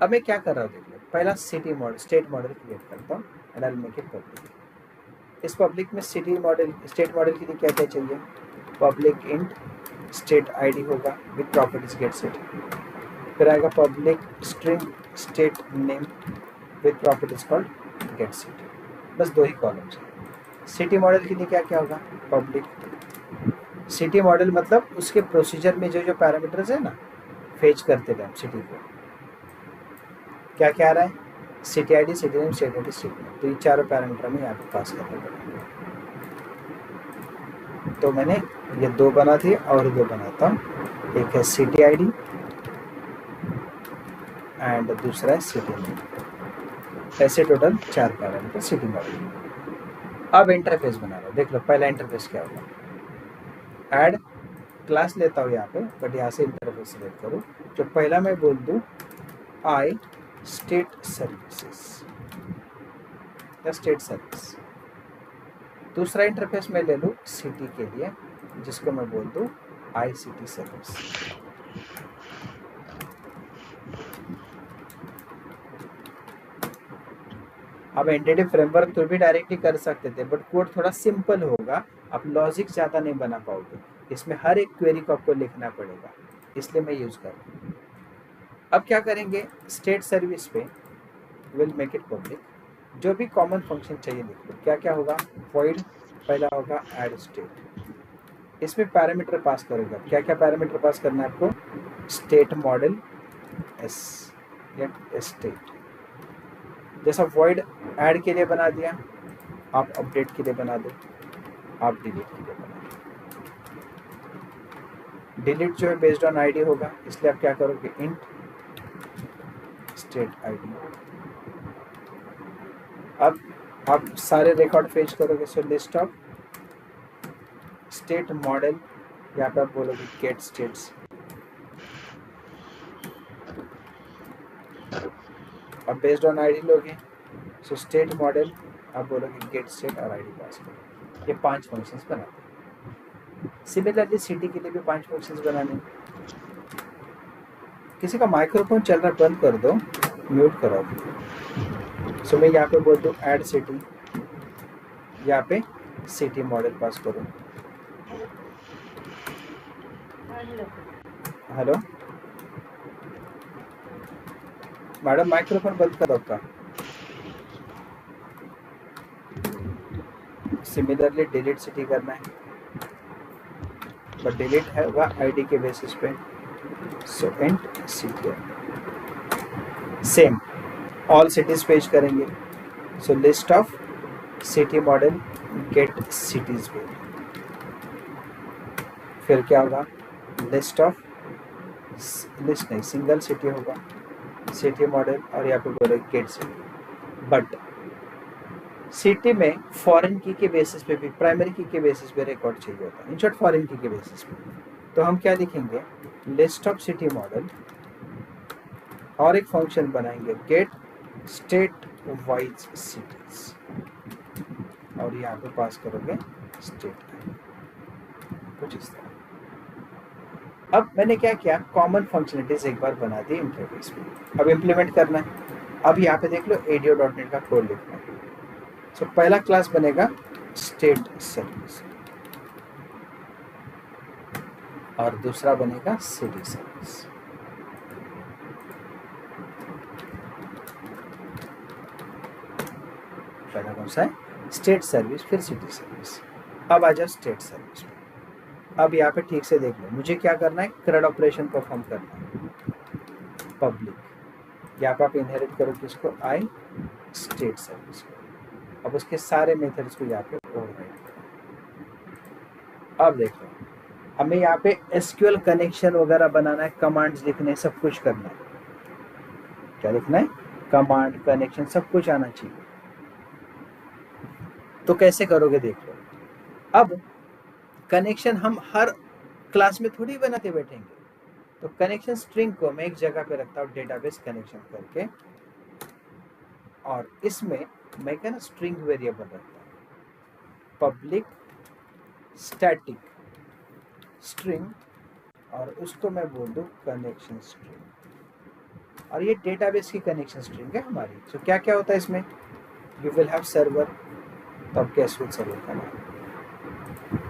अब मैं क्या कर रहा हूँ, देख लो, पहला city model state model create करता हूँ and I will make it public. इस पब्लिक में सिटी मॉडल स्टेट मॉडल के लिए क्या क्या चाहिए, पब्लिक इंट स्टेट ID होगा विद प्रॉपर्टीज गेट सेट, फिर आएगा public string state name with properties called get set. बस दो ही कॉलम्स हैं। सिटी मॉडल के लिए क्या क्या होगा, पब्लिक सिटी मॉडल मतलब उसके प्रोसीजर में जो जो पैरामीटर्स है ना, फेच करते थे हम सिटी को, क्या क्या आ रहा है, city ID, city name, state ID, state name. तो ये चारों पैरामीटर में यहाँ पे पास करने पड़ेंगे। तो मैंने ये दो बना दिए और दो बनाता हूँ, एक है सिटी ID एंड दूसरा है सिटी नेम। ऐसे टोटल चार पैरामीटर सिटी मॉडल। अब इंटरफेस बना रहा हूँ, देख लो पहला इंटरफेस क्या होगा, ऐड क्लास लेता हूँ यहाँ पे, बट यहाँ से इंटरफेस सेलेक्ट करूँ। जो पहला मैं बोल दूँ आई स्टेट सर्विसेज या स्टेट सर्विस। दूसरा इंटरफेस मैं ले लूँ सिटी के लिए, जिसको मैं बोल दूँ आई सिटी सर्विस। अब एंटिटी फ्रेमवर्क तो भी डायरेक्टली कर सकते थे, बट कोड थोड़ा सिंपल होगा, आप लॉजिक ज़्यादा नहीं बना पाओगे, इसमें हर एक क्वेरी को आपको लिखना पड़ेगा, इसलिए मैं यूज़ कर रहा हूँ। अब क्या करेंगे, स्टेट सर्विस पे विल मेक इट पब्लिक। जो भी कॉमन फंक्शन चाहिए लिख लो, क्या क्या होगा, वॉइड पहला होगा ऐड स्टेट, इसमें पैरामीटर पास करोगे। अब क्या क्या पैरामीटर पास करना है आपको, स्टेट मॉडल एस या स्टेट। जैसा वॉइड ऐड के लिए बना दिया, आप अपडेट के लिए बना दो, आप डिलीट के लिए बना दो। डिलीट जो है बेस्ड ऑन ID होगा, इसलिए आप क्या करोगे, इंट स्टेट ID। अब आप सारे रिकॉर्ड फेच करोगे, सो लिस्ट ऑफ स्टेट मॉडल, यहाँ पे आप बोलोगे गेट स्टेट्स। अब बेस्ड ऑन ID लोगे, सो स्टेट मॉडल आप बोलोगे गेट स्टेट और ID पास करो। ये 5 फंक्शंस बनाते हैं। सिमिलरली सिटी के लिए भी 5 फंक्शंस बनाने। किसी का माइक्रोफोन चल रहा, बंद कर दो, म्यूट करो। सो मैं यहाँ पे बोल दूँ ऐड सिटी, यहाँ पे सिटी मॉडल पास करूँ। हेलो मैडम, माइक्रोफोन बंद करो आपका। सिमिलरली डिलीट सिटी करना है, बट डिलीट है वह आईडी के बेसिस पे। So and city same all cities page करेंगे। So list of city model get cities पे, फिर क्या होगा लिस्ट ऑफ, लिस्ट नहीं सिंगल सिटी होगा सिटी मॉडल, और यहाँ पे बोले गेट सिटी। बट सिटी में फॉरेन की के बेसिस पे भी, प्राइमरी की के बेसिस पे रिकॉर्ड चाहिए होता है, इन शॉर्ट फॉरेन की के बेसिस पे। तो हम क्या लिखेंगे लिस्ट ऑफ सिटी मॉडल, और एक फंक्शन बनाएंगे गेट स्टेट वाइज सिटीज, और यहाँ पे पास करोगे स्टेट, कुछ इस तरह। अब मैंने क्या किया, कॉमन फंक्शनलिटीज एक बार बना दी इंटरफेस में। अब इम्प्लीमेंट करना है। अब यहाँ पे देख लो ADO.NET का कोड लिखना है। सो पहला क्लास बनेगा स्टेट सर्विस, और दूसरा बनेगा सिटी सर्विस। पहला कौन सा है स्टेट सर्विस, फिर सिटी सर्विस। अब आ जाओ स्टेट सर्विस में। अब यहाँ पे ठीक से देख लो, मुझे क्या करना है CRUD ऑपरेशन परफॉर्म करना है। पब्लिक, यहाँ पे आप इनहेरिट करो किसको, आई स्टेट सर्विस को। अब उसके सारे मेथड्स को यहाँ पे ओवरराइड करो। अब देखो हमें यहाँ पे SQL कनेक्शन वगैरह बनाना है, कमांड्स लिखने, सब कुछ करना है। क्या लिखना है, कमांड कनेक्शन सब कुछ आना चाहिए। तो कैसे करोगे देख लो। अब कनेक्शन हम हर क्लास में थोड़ी बनाते बैठेंगे, तो कनेक्शन स्ट्रिंग को मैं एक जगह पे रखता हूँ डेटाबेस कनेक्शन करके, और इसमें मैं क्या ना स्ट्रिंग वेरिएबल रखता हूँ, पब्लिक स्टैटिक स्ट्रिंग, और उसको मैं बोल दूँ कनेक्शन स्ट्रिंग, और ये डेटाबेस की कनेक्शन स्ट्रिंग है हमारी। तो क्या क्या होता है इसमें, यू विल हैव सर्वर, तो अब कैसे सर्वर का नाम,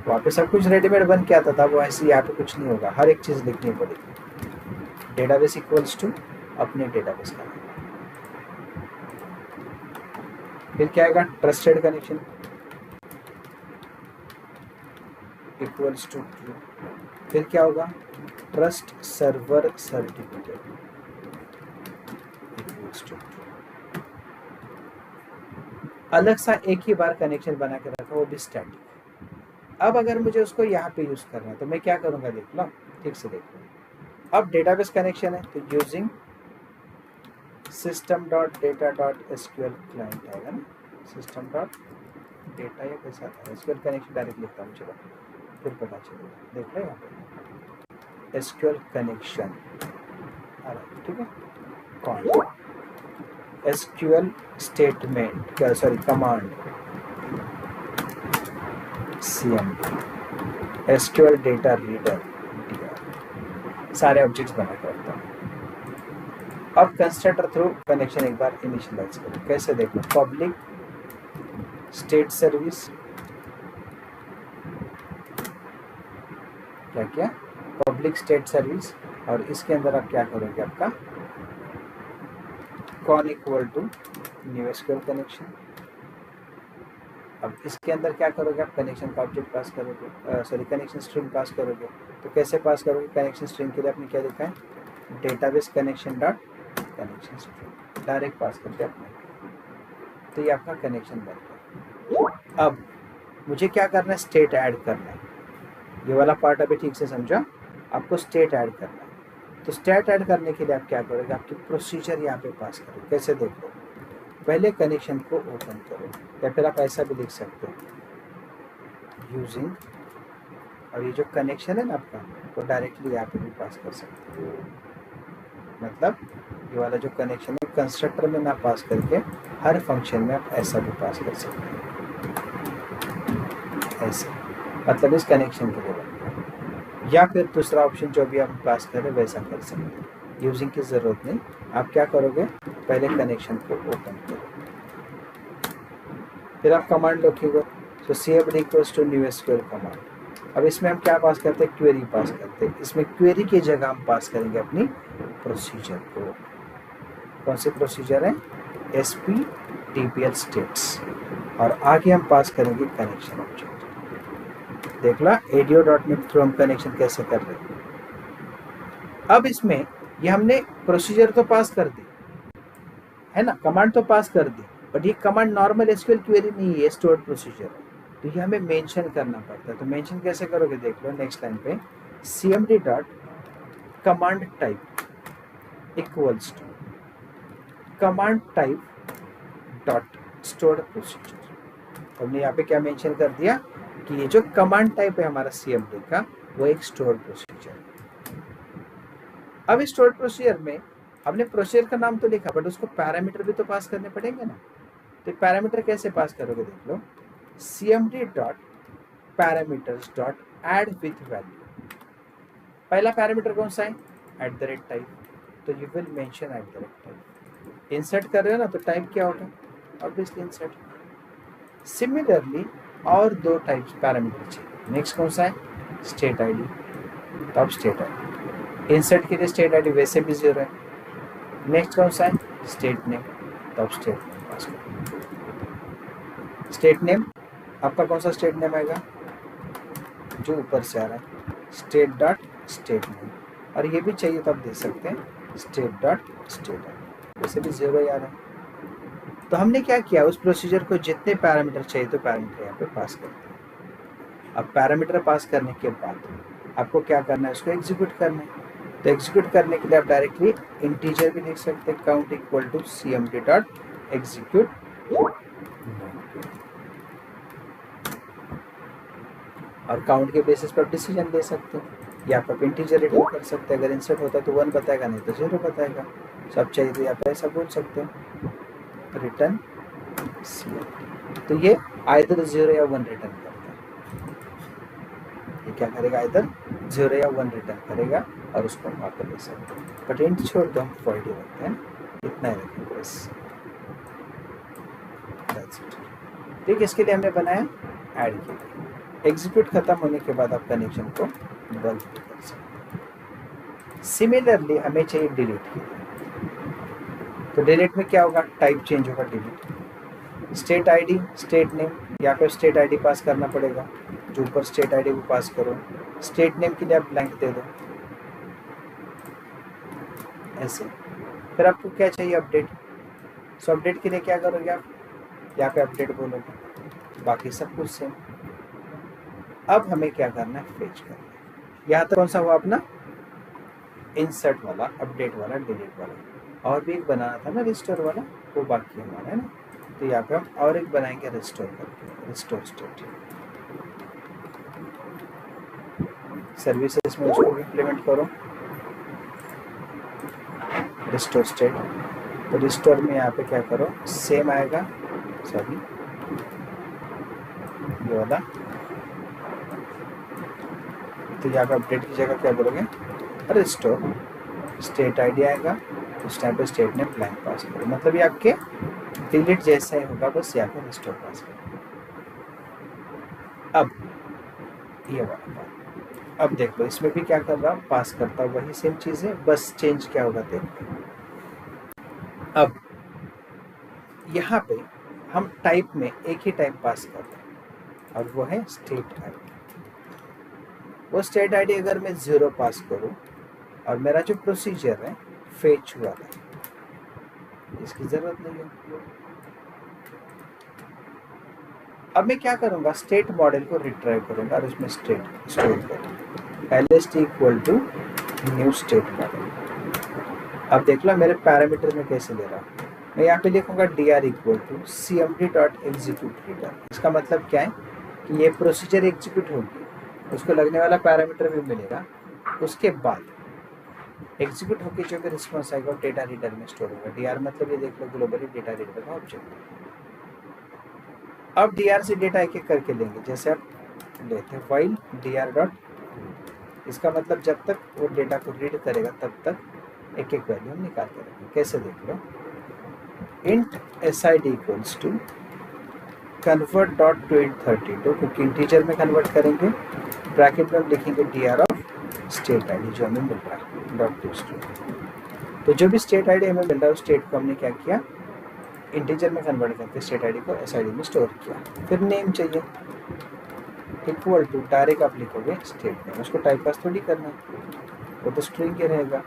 वहाँ पे सब कुछ रेडीमेड बन के आता था, वो ऐसे यहाँ पे कुछ नहीं होगा, हर एक चीज़ लिखनी पड़ेगी। डेटाबेस इक्वल्स टू अपने डेटाबेस का नाम, फिर क्या आएगा trusted connection equals to true, फिर क्या होगा trust server certificate equals to true. अलग सा एक ही बार कनेक्शन बना के रखा, वो भी स्टैटिक। अब अगर मुझे उसको यहाँ पे यूज करना है तो मैं क्या करूँगा, देख लो ठीक से देख लो। अब डेटाबेस कनेक्शन है तो यूजिंग system.data.sql क्लाइंट आएगा ना, system.data या कैसा आता है, SQL कनेक्शन डायरेक्ट लिखता हूँ, चलो फिर पता चलेगा। देख लो यहाँ पे SQL कनेक्शन आ रहा है, ठीक है। कौन SQL स्टेटमेंट, क्या sorry command CMD, SQL data reader, सारे ऑब्जेक्ट्स बना करता हूँ। अब कंस्ट्रक्टर थ्रू कनेक्शन एक बार इनिशियलाइज करो, कैसे देखो, पब्लिक स्टेट सर्विस, क्या क्या पब्लिक स्टेट सर्विस, और इसके अंदर आप क्या करोगे, आपका con equal to new SQL connection. अब इसके अंदर क्या करोगे, आप कनेक्शन का ऑब्जेक्ट पास करोगे, सॉरी कनेक्शन स्ट्रिंग पास करोगे। तो कैसे पास करोगे, कनेक्शन स्ट्रिंग के लिए आपने क्या लिखा है, database connection dot connection string, direct pass करके अपने, तो ये आपका कनेक्शन बन गया। अब मुझे क्या करना है, स्टेट ऐड करना है। ये वाला पार्ट अभी ठीक से समझा, आपको स्टेट ऐड करना है। तो स्टेट ऐड करने के लिए आप क्या करोगे, आपकी प्रोसीजर यहाँ पे पास करो, कैसे देखो, पहले कनेक्शन को ओपन करो, या फिर आप ऐसा भी लिख सकते हो यूजिंग, और ये जो कनेक्शन है ना आपका, वो डायरेक्टली यहाँ पे भी पास कर सकते हो। मतलब ये वाला जो कनेक्शन है कंस्ट्रक्टर में ना पास करके हर फंक्शन में आप ऐसा भी पास कर सकते हो, ऐसे, मतलब इस कनेक्शन के लिए बनता। या फिर दूसरा ऑप्शन जो भी आप पास करें वैसा कर सकते हैं, यूजिंग की ज़रूरत नहीं। आप क्या करोगे, पहले कनेक्शन को ओपन करो, फिर आप कमांड लिखोगे, तो cmd equals to new SQL command. अब इसमें हम क्या पास करते हैं, क्वेरी पास करते हैं। इसमें क्वेरी की जगह हम पास करेंगे अपनी प्रोसीजर को। कौन सी प्रोसीजर है, SPTPL स्टेट्स, और आगे हम पास करेंगे कनेक्शन ऑब्जेक्ट। देख ला ADO.NET थ्रू हम कनेक्शन कैसे कर रहे हैं। अब इसमें ये हमने प्रोसीजर तो पास कर दी है ना, कमांड तो पास कर दी, बट ये कमांड नॉर्मल एसक्यूएल क्वेरी नहीं है, स्टोर्ड प्रोसीजर है, तो ये हमें मेंशन करना पड़ता है। तो मेंशन कैसे करोगे, देख लो नेक्स्ट लाइन पे, cmd dot command type equals to command type dot stored procedure. हमने यहाँ पे क्या मेंशन कर दिया कि ये जो कमांड टाइप है हमारा cmd का, वो एक स्टोर्ड प्रोसीजर है। अब स्टोर्ड प्रोसीजर में हमने प्रोसीजर का नाम तो लिखा, बट उसको पैरामीटर भी तो पास करने पड़ेंगे ना। तो पैरामीटर कैसे पास करोगे, देख लो, cmd dot parameters dot add with value. पहला पैरामीटर कौन सा है, @टाइप, तो you will mention @type. Insert कर रहे हो ना, तो टाइप क्या होगा, ऑब्वियसली इंसर्ट। सिमिलरली और दो टाइप्स पैरामीटर चाहिए। नेक्स्ट कौन सा है, स्टेट आईडी, तो अब स्टेट आईडी, इंसर्ट के लिए स्टेट आईडी वैसे भी 0 है। नेक्स्ट कौन सा है, स्टेट नेम, तो अब स्टेट नेम पास करो। स्टेट नेम आपका कौन सा स्टेट नेम आएगा, जो ऊपर से आ रहा है, स्टेट डॉट स्टेट नेम, और ये भी चाहिए तो आप दे सकते हैं स्टेट डॉट स्टेट आईडी, वैसे भी 0 ही आ रहा है। तो हमने क्या किया, उस प्रोसीजर को जितने पैरामीटर चाहिए तो पैरामीटर यहाँ पे पास करते हैं। अब पैरामीटर पास करने के बाद आपको क्या करना है, उसको एग्जीक्यूट करना है। तो एग्जीक्यूट करने के लिए आप डायरेक्टली इंटीजर भी लिख सकते हैं, count equal to cmd dot execute, और काउंट के बेसिस पर डिसीजन दे सकते हैं, या आप इंटीजर रिटर्न कर सकते हैं। अगर इंसर्ट होता है तो 1 बताएगा, नहीं तो 0 बताएगा। सब चाहिए तो आप ऐसा बोल सकते हैं, रिटर्न cmd, तो ये आइदर 0 या 1 रिटर्न करता है। ये क्या करेगा, आइदर 0 या 1 रिटर्न करेगा, और उसको हम वापस ले सकते हैं। बट इंट छोड़ दो, हम फॉल्ट ही रखते हैं, इतना ही रखेंगे बस। ठीक, इसके लिए हमने बनाया ऐड के लिए। एग्जीक्यूट खत्म होने के बाद आप कनेक्शन को बंद भी कर सकते हैं। सिमिलरली हमें चाहिए डिलीट के लिए, तो डिलीट में क्या होगा, टाइप चेंज होगा delete. State ID, state name, या फिर स्टेट आईडी पास करना पड़ेगा, जो ऊपर स्टेट आईडी को पास करो। स्टेट नेम के लिए आप ब्लैंक दे दो ऐसे। फिर आपको क्या चाहिए, अपडेट। सो अपडेट के लिए क्या करोगे आप, यहाँ पे अपडेट बोलोगे, बाकी सब कुछ सेम। अब हमें क्या करना है, फेच करना है। यहाँ तक कौन सा हुआ अपना इंसर्ट वाला, अपडेट वाला, डिलीट वाला, और भी एक बनाना था ना रिस्टोर वाला, वो बाकी हमारा है ना। तो यहाँ पे हम और एक बनाएंगे रिस्टोर करके, रिस्टोर स्टेट सर्विसेज में, उसको इम्प्लीमेंट करो रिस्टोर स्टेट। तो रिस्टोर में यहाँ पे क्या करो, सेम आएगा, सॉरी ये वाला, तो यहाँ पे अपडेट की जगह क्या बोलोगे, रिस्टोर स्टेट आईडी आएगा, उस टाइम पे स्टेट ने ब्लैंक पास करो, मतलब ये आपके डिलीट जैसा ही होगा, बस यहाँ पे रिस्टोर पास करो। अब ये वाला बात, अब देख लो इसमें भी क्या कर रहा हूँ, पास करता हूँ वही सेम चीज़ है, बस चेंज क्या होगा देखो। अब यहाँ पे हम टाइप में एक ही टाइप पास कर रहे हैं, और वो है स्टेट आईडी। वो स्टेट आईडी अगर मैं 0 पास करूँ, और मेरा जो प्रोसीजर है फेच हुआ है, इसकी जरूरत नहीं है। अब मैं क्या करूँगा, स्टेट मॉडल को रिट्राइव करूँगा, और उसमें स्टेट स्टोर करूँगा, lst equal to new state model. अब देख लो मेरे पैरामीटर में कैसे ले रहा हूँ, मैं यहाँ पे लिखूंगा dr equal to cmd dot execute return. इसका मतलब क्या है कि ये प्रोसीजर एग्जीक्यूट होगी, उसको लगने वाला पैरामीटर भी मिलेगा, उसके बाद एग्जीक्यूट होकर जो भी रिस्पॉन्स आएगा डेटा रीडर में स्टोर होगा। dr मतलब ये देख लो ग्लोबली डेटा रीडर का ऑब्जेक्ट। अब dr से डेटा एक एक करके लेंगे, जैसे आप लेते हैं वाइल dr डॉट, इसका मतलब जब तक वो डेटा को रीड करेगा तब तक एक एक वैल्यू हम निकाल के रखेंगे। कैसे देख लो, int sid equals to convert dot to 32 क्योंकि इंटीजर में कन्वर्ट करेंगे, ब्रैकेट में हम लिखेंगे dr ऑफ स्टेट आईडी जो हमें मिल रहा है डॉट टू स्टेट। तो जो भी स्टेट आईडी हमें मिल रहा है उस स्टेट को हमने क्या किया, इंटीजर में कन्वर्ट करके स्टेट आईडी को एस आईडी में स्टोर किया। फिर नेम चाहिए, इक्वल टू डायरेक्ट आप लिखोगे स्टेट नेम, उसको टाइप कास्ट थोड़ी करना है, वो तो स्ट्रिंग ही रहेगा,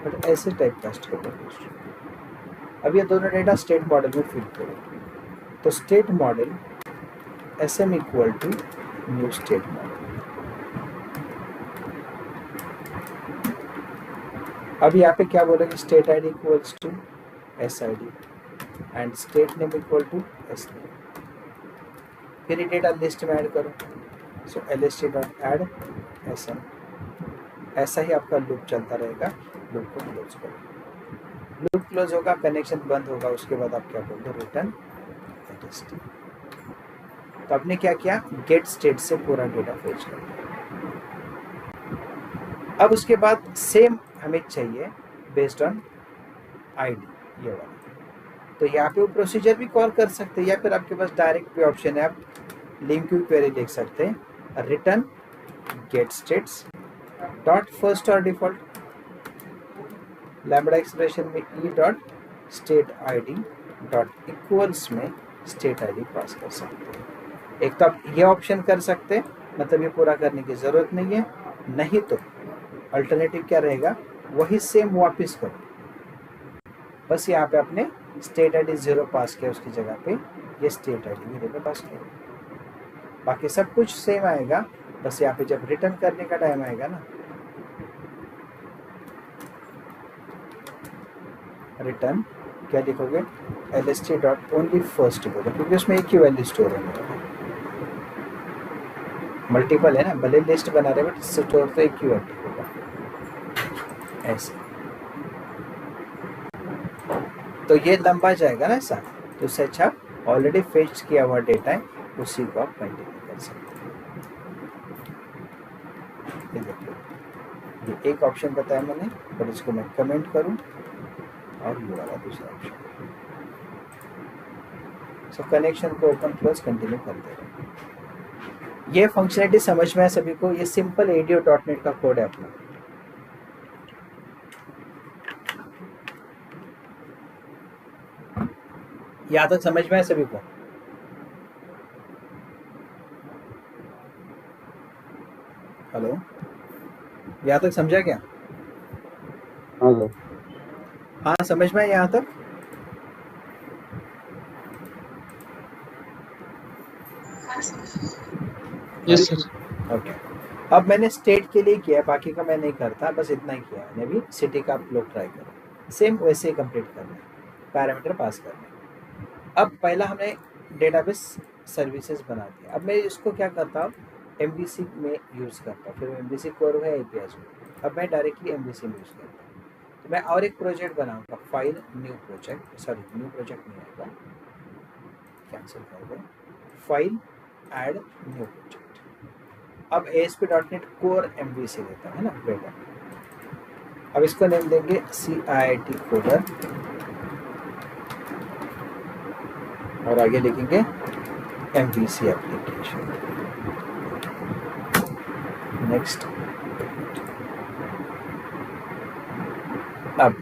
बट ऐसे टाइप कास्ट करोगे। अब ये दोनों डेटा स्टेट मॉडल में फिल करो, तो state model sm equal to new state model. अब यहाँ पे क्या बोलेंगे, state ID equals to S ID and state name equal to S name. फिर ये डेटा लिस्ट में ऐड करो, so lst dot add sm। ऐसा ही आपका लूप चलता रहेगा, लूप को क्लोज करो, लूप क्लोज होगा, कनेक्शन बंद होगा, उसके बाद आप क्या बोलते हो, रिटर्न lst। तो आपने क्या किया, गेट स्टेट से पूरा डेटा फेच कर दिया। अब उसके बाद सेम हमें चाहिए बेस्ड ऑन आईडी, ये वाला। तो यहाँ पे वो प्रोसीजर भी कॉल कर सकते हैं, या फिर आपके पास डायरेक्ट भी ऑप्शन है, आप लिंक की क्वेरी लिख सकते हैं, return get states dot first और डिफॉल्ट लैम्बडा एक्सप्रेशन में e dot state ID dot equals में स्टेट आईडी पास कर सकते हैं। एक तो आप ये ऑप्शन कर सकते हैं, मतलब ये पूरा करने की ज़रूरत नहीं है, नहीं तो अल्टरनेटिव क्या रहेगा, वही सेम वापस करो, बस यहाँ पे आपने स्टेट आईडी 0 पास किया, उसकी जगह पे ये स्टेट आईडी वेरिएबल पास करो, बाकी सब कुछ सेम आएगा। बस यहाँ पे जब रिटर्न करने का टाइम आएगा ना, रिटर्न क्या लिखोगे, lst डॉट ओनली फर्स्ट बोलो, क्योंकि उसमें एक ही वैल्यू स्टोर होने वाला है, मल्टीपल है ना, भले लिस्ट बना रहे बट स्टोर तो एक ही वैल्यू होगा ऐसे। तो ये लंबा जाएगा ना ऐसा, तो उससे अच्छा ऑलरेडी फेच किया हुआ डेटा है उसी को आप कंटिन्यू कर सकते हैं। ये देखिए, ये एक ऑप्शन बताया मैंने, पर इसको मैं कमेंट करूं और ये वाला दूसरा ऑप्शन। सो कनेक्शन को ओपन क्लोज कंटिन्यू करते रहे। ये फंक्शनलिटी समझ में है सभी को, ये सिंपल ADO.NET का कोड है अपना। यहाँ तक समझ में है सभी को? हेलो, यहाँ तक समझा क्या? हाँ सर। हाँ समझ में है यहाँ तक? Yes sir. ओके, अब मैंने स्टेट के लिए किया, बाकी का मैं नहीं करता, बस इतना ही किया मैंने। भी सिटी का आप लोग ट्राई करो, सेम वैसे ही कंप्लीट करना है, पैरामीटर पास करना है। अब पहला हमने डेटाबेस सर्विसेज बना दिया, अब मैं इसको क्या करता हूँ, MVC में यूज़ करता हूँ, फिर MVC कोर है APIs में, अब मैं डायरेक्टली MVC में यूज़ करता हूँ। तो मैं और एक प्रोजेक्ट बनाऊँगा, file new project, sorry new project नहीं आएगा, कैंसिल कर दो, फाइल ऐड न्यू प्रोजेक्ट। अब ASP.NET कोर MVC देता है ना, बेटा। अब इसको नेम देंगे CIIT कोडर और आगे लिखेंगे MVC एप्लीकेशन। नेक्स्ट। अब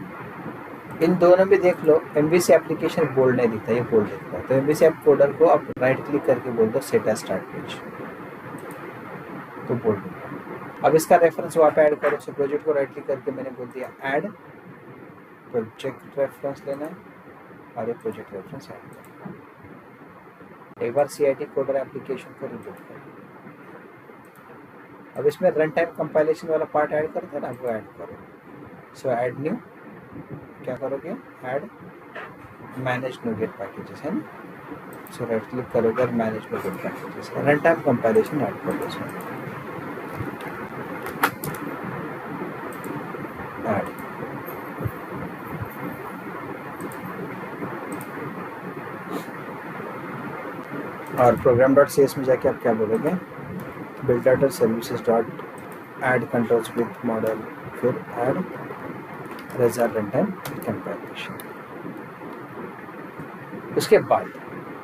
इन दोनों में देख लो, MVC एप्लीकेशन बोल्ड नहीं दिखता, ये बोल्ड दिखता है। तो MVC ऐप कोडर को आप राइट क्लिक करके बोल दो सेट एज स्टार्ट पेज, तो बोल्ड दिखता। अब इसका रेफरेंस वहाँ पे ऐड करो। सो प्रोजेक्ट को राइट क्लिक करके मैंने बोल दिया ऐड प्रोजेक्ट रेफरेंस लेना है और एक प्रोजेक्ट रेफरेंस ऐड करना है। एक बार CIT कोडर एप्लीकेशन को रिबूट करो। अब इसमें रन टाइम कंपाइलेशन वाला पार्ट ऐड करते हैं ना, वो ऐड करो। सो ऐड न्यू, क्या करोगे, ऐड मैनेज NuGet पैकेजेस है ना। सो राइट क्लिक करोगे और manage NuGet packages, run time compilation add कर दो इसमें, ऐड। और program.cs में जाके आप क्या बोलोगे, build services dot add controls with model, फिर ऐड result runtime कंपाइलेशन। उसके बाद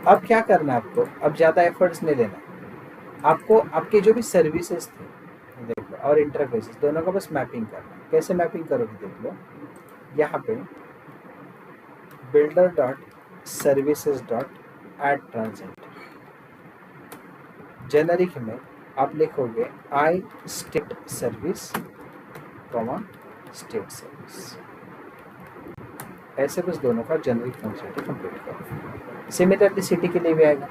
अब क्या करना है आपको, अब ज़्यादा एफर्ट्स नहीं लेना, आपको आपके जो भी सर्विसेज थे देख लो और इंटरफेसेस दोनों का बस मैपिंग करना है। कैसे मैपिंग करोगे देख लो, यहाँ पे builder dot services dot add transit generic में आप लिखोगे आई स्टेट सर्विस स्टेट सर्विस, ऐसे बस दोनों का जेनरिक फंक्शनलिटी कंप्लीट करो। सिमिलरली सिटी के लिए भी आएगा।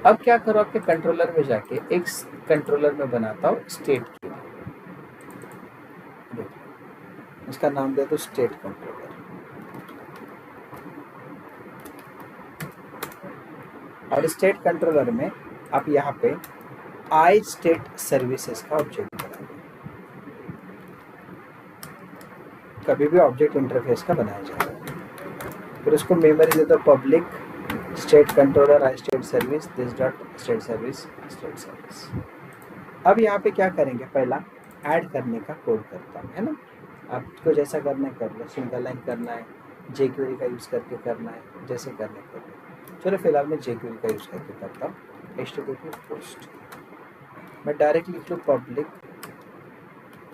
अब क्या करो, आपके कंट्रोलर में जाके एक कंट्रोलर में बनाता हूँ स्टेट के लिए, इसका नाम दे दो स्टेट कंट्रोलर। और स्टेट कंट्रोलर में आप यहाँ पे आई स्टेट सर्विसेज का ऑब्जेक्ट बनाएंगे। कभी भी ऑब्जेक्ट इंटरफेस का बनाया जाएगा। फिर उसको मेमोरी दे दो public state controller I state service this dot state service state service. अब यहाँ पे क्या करेंगे, पहला ऐड करने का कोड करता हूँ, है ना। आपको जैसा करना है कर लो, सिंगल लाइन करना है, jQuery का यूज़ करके करना है, जैसे करने कर लो। चलो फिलहाल मैं jQuery का यूज़ करके करता हूँ। HTTP पोस्ट मैं डायरेक्ट लिख लूँ पब्लिक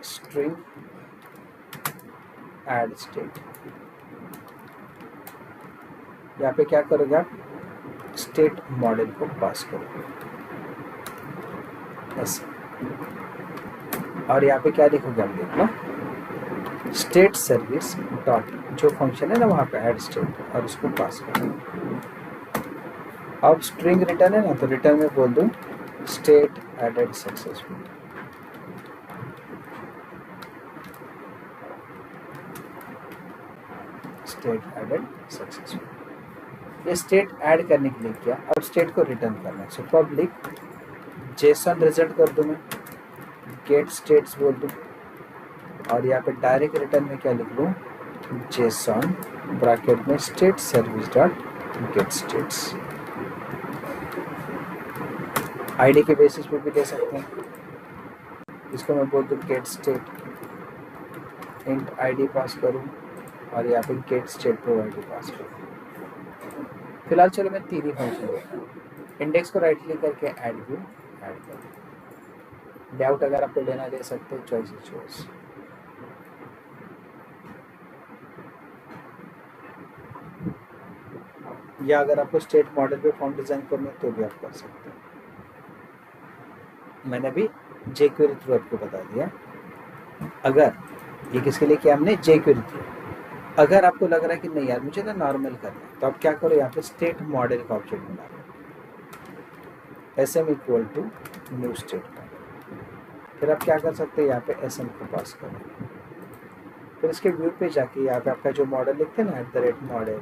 स्ट्रिंग ऐड स्टेट। यहाँ पे क्या करोगे आप, स्टेट मॉडल को पास करोगे ऐसे, और यहाँ पे क्या लिखोगे आप देख लो, स्टेट सर्विस डॉट जो फंक्शन है ना वहाँ पे ऐड स्टेट, और उसको पास करो। अब स्ट्रिंग रिटर्न है ना, तो रिटर्न में बोल दूँ state added successful. State added successful, ये स्टेट ऐड करने के लिए किया। अब स्टेट को रिटर्न करना है, सो पब्लिक जेसन रिजल्ट कर दूँ मैं, गेट स्टेट्स बोल दूँ, और यहाँ पे डायरेक्ट रिटर्न में क्या लिख लूँ, जेसन ब्रैकेट में state service dot get states. ID के बेसिस पे भी दे सकते हैं, इसको मैं बोल दूँ get state int ID pass करूँ, और यहाँ पे गेट स्टेट प्रोवाइड पास करूँ। फिलहाल चलो मैं तीन ही फंक्शन देता हूँ। इंडेक्स को राइट क्लिक करके ऐड व्यू ऐड करूँ। लेआउट अगर आपको लेना ले सकते हैं, चॉइस इज चॉइस। या अगर आपको स्टेट मॉडल पे फॉर्म डिजाइन करना है तो भी आप कर सकते हैं। मैंने भी jQuery थ्रू आपको बता दिया। अगर ये किसके लिए किया हमने, jQuery थ्रू। अगर आपको लग रहा है कि नहीं यार मुझे ना नॉर्मल करना है, तो आप क्या करो, यहाँ पे स्टेट मॉडल का ऑब्जेक्ट बना लो, sm equal to new state model. फिर आप क्या कर सकते हैं, यहाँ पे sm को पास करो। फिर इसके व्यू पे जाके यहाँ पे आपका जो मॉडल लिखते हैं ना @मॉडल,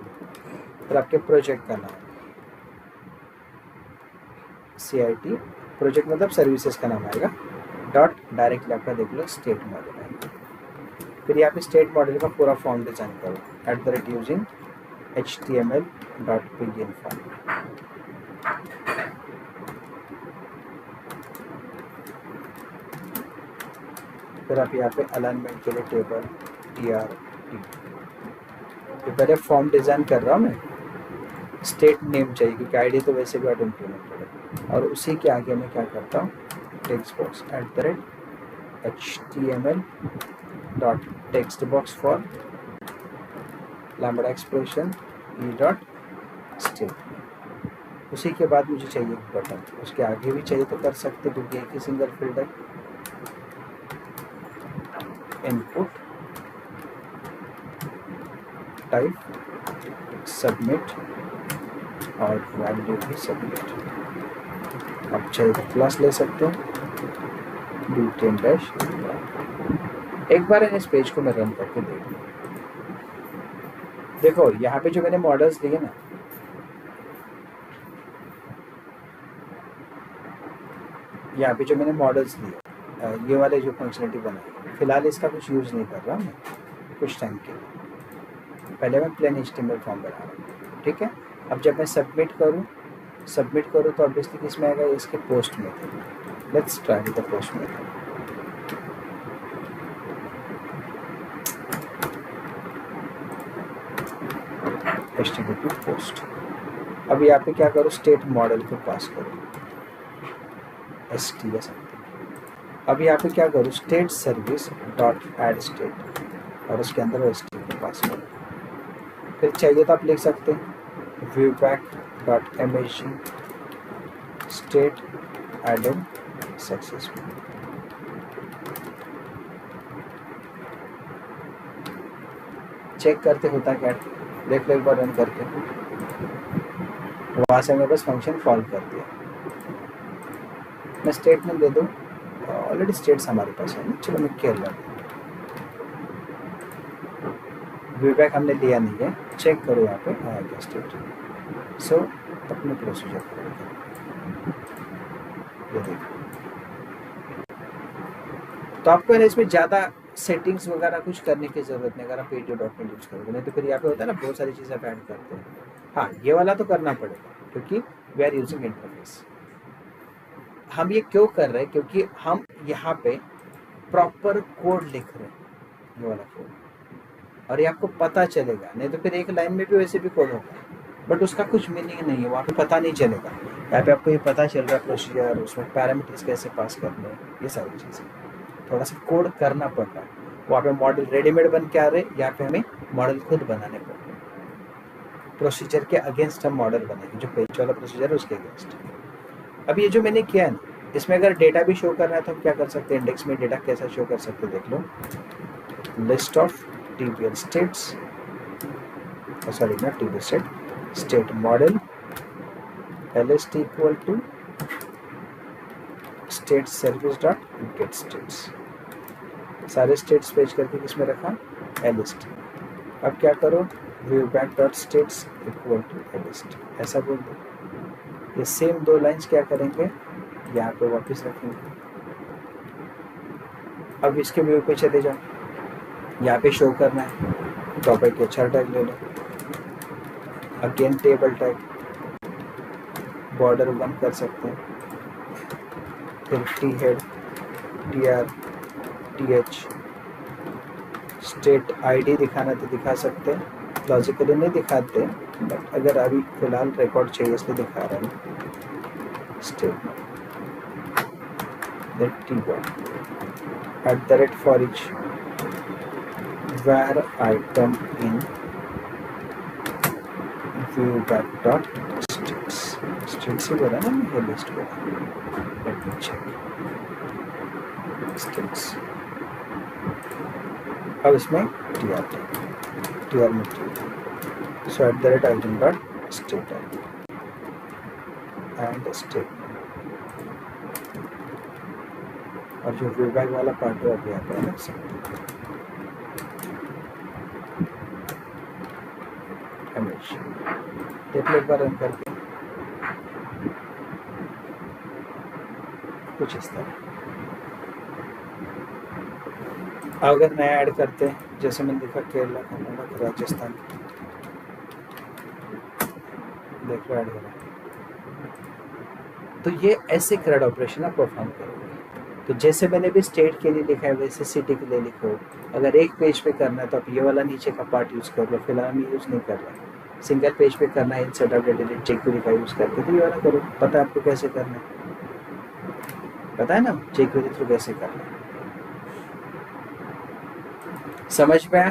फिर आपके प्रोजेक्ट का नाम CIT, प्रोजेक्ट मतलब सर्विसेज का नाम आएगा, डॉट डायरेक्टली आपका देख लो स्टेट मॉडल आएगा। फिर यहाँ पे स्टेट मॉडल का पूरा फॉर्म डिजाइन करो यूजिंग HTML.begin फॉर्म। फिर आप यहाँ पे अलाइनमेंट के लिए टेबल TRT, पहले फॉर्म डिजाइन कर रहा हूँ मैं, स्टेट नेम चाहिए क्योंकि आईडी तो वैसे भी ऑटो इंप्लीमेंटेड है, और उसी के आगे मैं क्या करता हूँ, text box @HTML dot text box for lambda expression E dot state. उसी के बाद मुझे चाहिए एक बटन, उसके आगे भी चाहिए तो कर सकते क्योंकि एक ही सिंगल फील्ड है। इनपुट टाइप सबमिट और वैल्यू भी सबमिट। अब चाहिए तो क्लास ले सकते हैं butane डैश। एक बार इस पेज को मैं रन करके देख लूँ। देखो यहाँ पे जो मैंने मॉडल्स दिए ना, यहाँ पे जो मैंने मॉडल्स दिए, ये वाले जो फंक्शनलिटी बनाई, फिलहाल इसका कुछ यूज़ नहीं कर रहा मैं कुछ टाइम के लिए। पहले मैं प्लेन HTML फॉर्म बना रहा हूँ, ठीक है। अब जब मैं सबमिट करूँ तो ऑब्वियसली किस में आएगा, इसके पोस्ट में। Let's try with the post में। HTTP पोस्ट अब यहाँ पे क्या करो, स्टेट मॉडल को पास करो, ST या समथिंग। अब यहाँ पे क्या करो, state service dot add state, और उसके अंदर वो ST को पास करो। फिर चाहिए तो आप लिख सकते हैं viewback dot imaging state added successful. Check करते होता क्या, देख लो एक बार रन करके। वहाँ से मैं बस फंक्शन कॉल कर दिया। मैं स्टेटमेंट दे दूँ, ऑलरेडी स्टेट्स हमारे पास है ना, चलो मैं केयर लूँ। व्यूबैक हमने लिया नहीं है, चेक करो यहाँ पे आया क्या स्टेट। सो अपने प्रोसीजर करेंगे, ये देखो। तो आपको ना इसमें ज़्यादा सेटिंग्स वगैरह कुछ करने की ज़रूरत नहीं अगर आप ADO.NET यूज़ करोगे, नहीं तो फिर यहाँ पे होता है ना बहुत सारी चीज़ें आप ऐड करते हैं। हाँ, ये वाला तो करना पड़ेगा क्योंकि वी आर यूजिंग इंटरफेस। हम ये क्यों कर रहे हैं, क्योंकि हम यहाँ पे प्रॉपर कोड लिख रहे हैं, ये वाला कोड, और ये आपको पता चलेगा। नहीं तो फिर एक लाइन में भी वैसे भी कोड होगा बट उसका कुछ मीनिंग नहीं है, वहाँ पे पता नहीं चलेगा। यहाँ पे आपको ये पता चल रहा है प्रोसीजर, उसमें पैरामीटर्स कैसे पास करने, ये सारी चीज़ें थोड़ा सा कोड करना पड़ रहा है। वहाँ पे मॉडल रेडीमेड बन के आ रहे, यहाँ पे हमें मॉडल खुद बनाने पड़ रहे। प्रोसीजर के अगेंस्ट हम मॉडल बनाएंगे, जो पेज वाला प्रोसीजर है उसके अगेंस्ट। अब ये जो मैंने किया है ना, इसमें अगर डेटा भी शो करना है तो हम क्या कर सकते हैं, इंडेक्स में डेटा कैसा शो कर सकते हैं, देख लो। List of TBL states, sorry not TBL state, state model lst equal to state service dot get states। सारे स्टेट्स पेज करके किसमें रखा, lst। अब क्या करो, viewback dot states equal to lst, ऐसा बोल दो। ये सेम दो लाइंस क्या करेंगे, यहाँ पे वापस रखेंगे। अब इसके व्यू पे चले जाओ, यहाँ पे शो करना है टॉपिक के अच्छा टैग ले लो, अगेन टेबल टैग, बॉर्डर 1 कर सकते हैं, फिर T head, TR, TH, state ID दिखाना तो दिखा सकते हैं, लॉजिकली नहीं दिखाते बट अगर अभी फिलहाल रिकॉर्ड चाहिए इसलिए दिखा रहे हैं। State @, for each where item in viewback dot states, states ही बोला ना, ये लिस्ट बोला, let me check states। अब इसमें TR में so @item dot state and state, और जो viewback वाला पार्ट है अभी यहाँ पे अलग से देख लो एक बार रन करके, कुछ इस तरह। अगर नया ऐड करते हैं, जैसे मैंने देखा केरला, कर्नाटक, राजस्थान, देख लो ऐड हो रहा है। तो ये ऐसे CRUD ऑपरेशन आप परफॉर्म करोगे। तो जैसे मैंने भी स्टेट के लिए लिखा है वैसे सिटी के लिए लिखो। अगर एक पेज पे करना है तो आप ये वाला नीचे का पार्ट यूज़ कर लो, फिलहाल हम यूज़ नहीं कर रहे। सिंगल पेज पे करना है, इंसर्ट अपडेट डिलीट jQuery का यूज़ करके, तो ये वाला करो। पता है आपको कैसे करना है, पता है ना jQuery थ्रू कैसे करना है। समझ में आया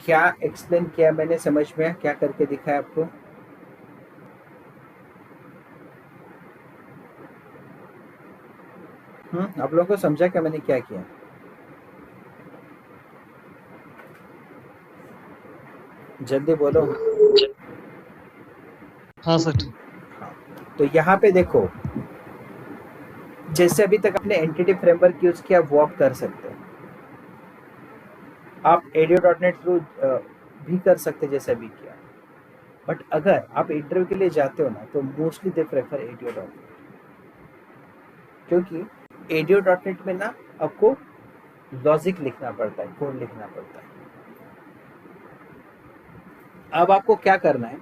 क्या एक्सप्लेन किया मैंने, समझ में आया क्या करके दिखाया आपको? आप लोगों को समझा क्या मैंने क्या किया? जल्दी बोलो। हाँ सर। तो यहाँ पे देखो, जैसे अभी तक आपने एंटिटी फ्रेमवर्क यूज किया वो आप कर सकते हो। आप ADO.NET थ्रू भी कर सकते जैसे अभी किया, बट अगर आप इंटरव्यू के लिए जाते हो ना तो मोस्टली दे प्रेफर ADO.NET, क्योंकि ADO.NET में ना आपको लॉजिक लिखना पड़ता है, कोड लिखना पड़ता है। अब आपको क्या करना है,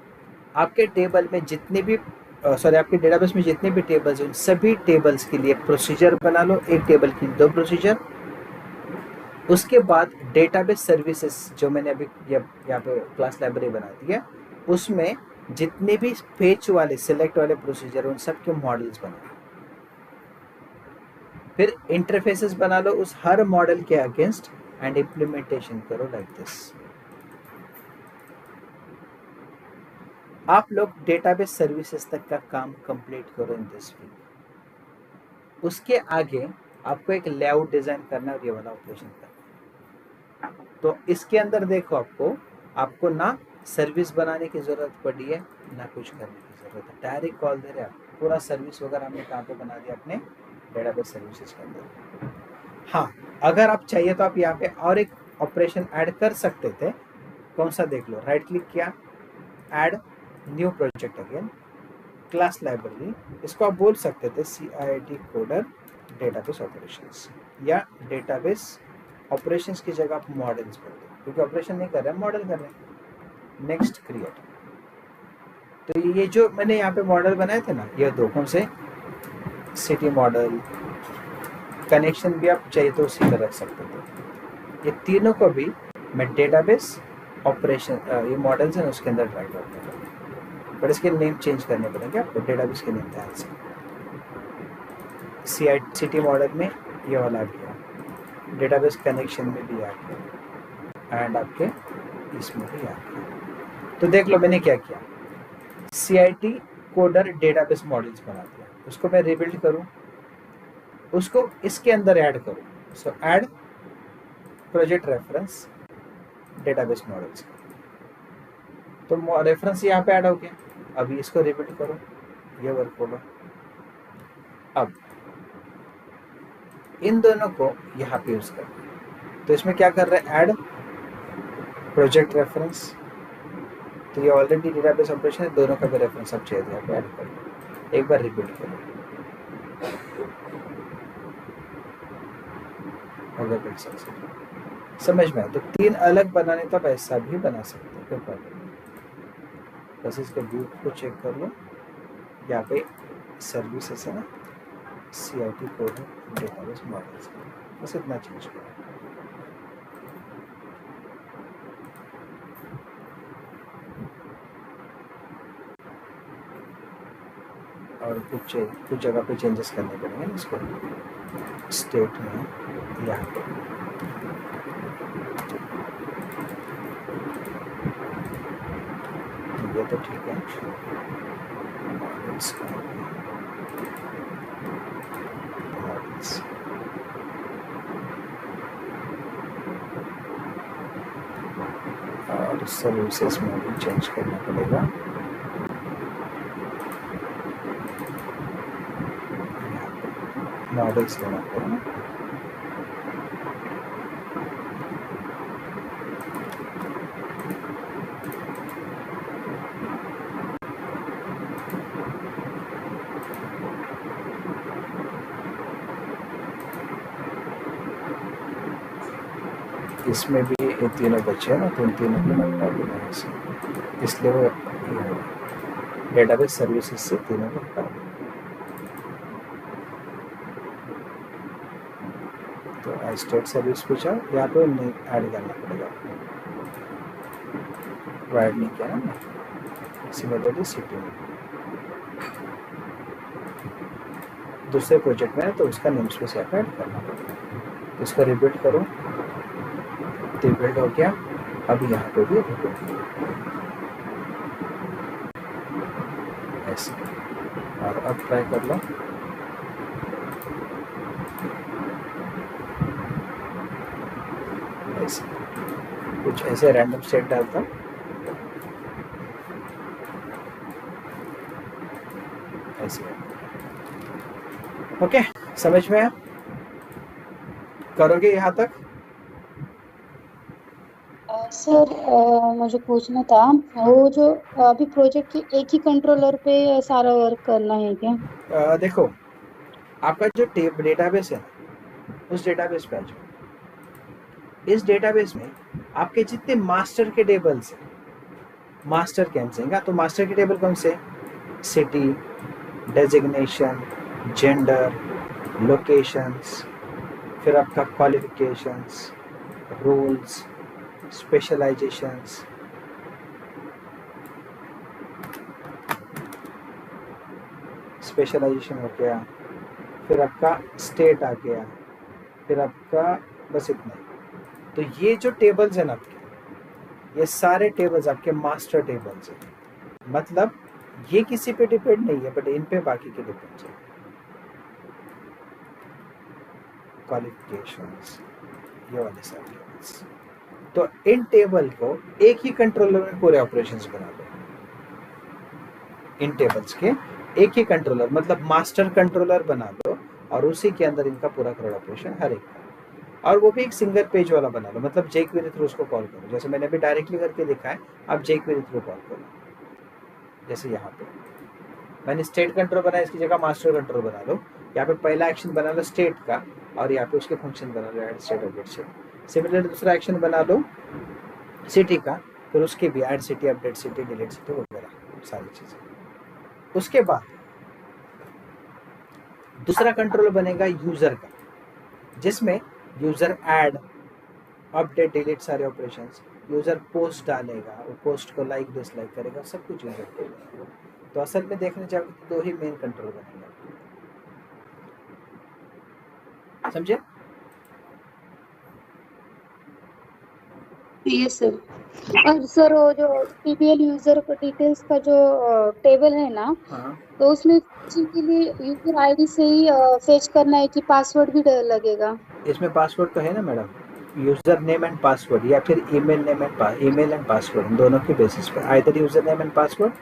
आपके टेबल में जितने भी आपके डेटाबेस में जितने भी टेबल्स हैं उन सभी टेबल्स के लिए प्रोसीजर बना लो, एक टेबल की 2 प्रोसीजर। उसके बाद डेटाबेस सर्विसेज जो मैंने अभी यहाँ पे क्लास लाइब्रेरी बना दी है, उसमें जितने भी फेच वाले सिलेक्ट वाले प्रोसीजर उन सब के मॉडल्स बनाओ, फिर इंटरफेसेस बना लो उस हर मॉडल के अगेंस्ट एंड इम्प्लीमेंटेशन करो लाइक दिस। आप लोग डेटाबेस सर्विसेज तक का काम कंप्लीट करो इन दिस वीक। उसके आगे आपको एक लेआउट डिजाइन करना है और ये वाला ऑपरेशन करना है। तो इसके अंदर देखो आपको ना सर्विस बनाने की जरूरत पड़ी है ना कुछ करने की जरूरत है, डायरेक्ट कॉल दे रहे हैं आप। पूरा सर्विस वगैरह हमने कहाँ पे बना दिया अपने डेटाबेस सर्विसेज के अंदर। हाँ, अगर आप चाहिए तो आप यहाँ पे और एक ऑपरेशन ऐड कर सकते थे। कौन सा देख लो, राइट क्लिक किया, add new project again, class library, इसको आप बोल सकते थे CIT कोडर डेटाबेस ऑपरेशंस, या डेटाबेस ऑपरेशंस की जगह आप मॉडल्स बोल दो, क्योंकि ऑपरेशन नहीं कर रहे हैं, मॉडल कर रहे हैं। Next create. तो ये जो मैंने यहाँ पे मॉडल बनाए थे ना, ये दो कौन से, सिटी मॉडल, कनेक्शन भी आप चाहिए तो उसी में रख सकते थे। ये तीनों को भी मैं डेटाबेस ऑपरेशन ये मॉडल्स हैं उसके अंदर ड्राइव करूँगा, बट इसके नेम चेंज करने पड़ेंगे आपको, डेटाबेस के नेम ध्यान से। सिटी मॉडल में ये वाला आ गया, डेटाबेस कनेक्शन में भी आ गया, एंड आपके इसमें भी आ गया। तो देख लो मैंने क्या किया, CIT कोडर डेटाबेस मॉडल्स बना दिया। उसको मैं रिबिल्ड करूं, उसको इसके अंदर ऐड करूं। सो add project reference database models, तो रेफरेंस यहाँ पे ऐड हो गया। अभी इसको रिबिल्ड करो, ये वर्क होगा। अब इन दोनों को यहाँ पे यूज कर, तो इसमें क्या कर रहे हैं, ऐड प्रोजेक्ट रेफरेंस। तो ये ऑलरेडी डेटाबेस ऑपरेशन है, दोनों का भी रेफरेंस अब चाहिए, यहाँ पे ऐड करो, एक बार रिपीट करो। अगर समझ में आए तो तीन अलग बनाने तो आप ऐसा भी बना सकते हो, कोई प्रॉब्लम नहीं। बस इसके व्यू को चेक कर लो, यहाँ पे सर्विसेस है ना, CIT कोड डेटाबेस मॉडल्स, बस इतना चेंज करो। और कुछ जगह पे चेंजेस करने पड़ेंगे ना, इसको स्टेट में यहाँ पे ये तो ठीक है। और सर्विसेज में भी चेंज करना पड़ेगा। मॉडल्स लेना पड़ेगा, इसमें भी ये तीनों बच्चे हैं ना, तो इन तीनों को लगता है, इसलिए वो डेटाबेस सर्विसेज से तीनों को हटा दें। तो स्टेट सर्विस पूछा, यहाँ पे नहीं ऐड करना पड़ेगा, ऐड नहीं किया ना, सिमिलरली सिटी में दूसरे प्रोजेक्ट में है तो उसका नेम स्पेस यहाँ पे ऐड करना पड़ेगा। तो इसका रिपीट करो, रिबिल्ड हो गया। अब यहाँ पे भी रिबिल्ड ऐसे, और अब ट्राई कर लो। ऐसे कुछ ऐसे रैंडम स्टेट डालता हूँ, ऐसे। ओके, समझ में आया? करोगे यहाँ तक? सर मुझे पूछना था, वो जो अभी प्रोजेक्ट की एक ही कंट्रोलर पे सारा वर्क करना है क्या? देखो, आपका जो डेटाबेस है उस डेटाबेस पे आ जाओ। इस डेटाबेस में आपके जितने मास्टर के टेबल्स हैं, मास्टर कैंसिंग, तो मास्टर के टेबल कौन से? सिटी, डेजिग्नेशन, जेंडर, लोकेशंस, फिर आपका क्वालिफिकेशंस, रोल्स, स्पेशलाइजेशंस, स्पेशलाइजेशन हो गया, फिर आपका स्टेट आ गया, फिर आपका बस इतना ही। तो ये जो टेबल्स हैं ना आपके, ये सारे टेबल्स आपके मास्टर टेबल्स हैं। मतलब ये किसी पे डिपेंड नहीं है, बट इन पे बाकी के डिपेंड है। क्वालिफिकेशंस, ये वाले सारे टेबल्स। तो इन टेबल को एक ही कंट्रोलर में पूरे ऑपरेशंस बना दो। इन टेबल्स के एक ही कंट्रोलर, मतलब मास्टर कंट्रोलर बना दो, और उसी के अंदर इनका पूरा करो ऑपरेशन हर एक का। और वो भी एक सिंगल पेज वाला बना लो, मतलब jQuery थ्रू उसको कॉल करो। जैसे मैंने अभी डायरेक्टली करके दिखा है, आप jQuery थ्रू कॉल करो। जैसे यहाँ पे मैंने स्टेट कंट्रोल बनाया, इसकी जगह मास्टर कंट्रोल बना लो। यहाँ पे पहला एक्शन बना लो स्टेट का, और यहाँ पे उसके फंक्शन बना लो add state update state. Similar दूसरा एक्शन बना लो सिटी का, फिर उसके भी add city update city delete city वगैरह सारी चीजें। उसके बाद दूसरा कंट्रोल बनेगा यूजर का, जिसमें यूजर ऐड अपडेट डिलीट सारे ऑपरेशंस, यूजर पोस्ट डालेगा, वो पोस्ट को लाइक डिसलाइक करेगा, सब कुछ यूजर करेगा। तो असल में देखने जाओ तो 2 ही मेन कंट्रोल बनेगा, समझे? Yes sir. और सर वो जो पीबीएल यूजर को डिटेल्स का जो टेबल है ना, हाँ, तो उसमें फीचिंग के लिए यूजर आईडी से ही फेच करना है कि पासवर्ड भी लगेगा? इसमें पासवर्ड तो है ना madam, user name and password, या फिर ईमेल एंड पासवर्ड, दोनों के बेसिस पे either user name and password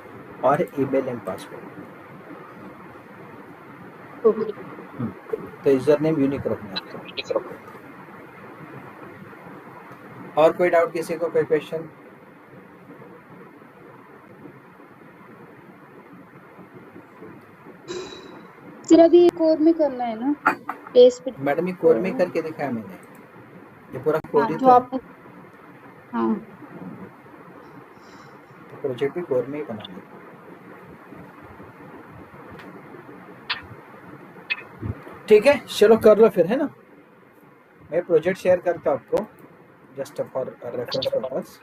और ईमेल एंड पासवर्ड। तो यूजर नेम यूनिक रखना है आपको। और कोई डाउट किसी को, कोई क्वेश्चन? सर अभी कोर में करना है ना, ASP? मैडम ये कोर में करके दिखाया मैंने, ये पूरा कोर हाँ ही जो था। आपने, हाँ तो प्रोजेक्ट भी कोर में ही बनाना है। ठीक है, चलो कर लो फिर, है ना। मैं प्रोजेक्ट शेयर करता हूँ आपको, जस्ट फॉर रेफरेंस पर्पस।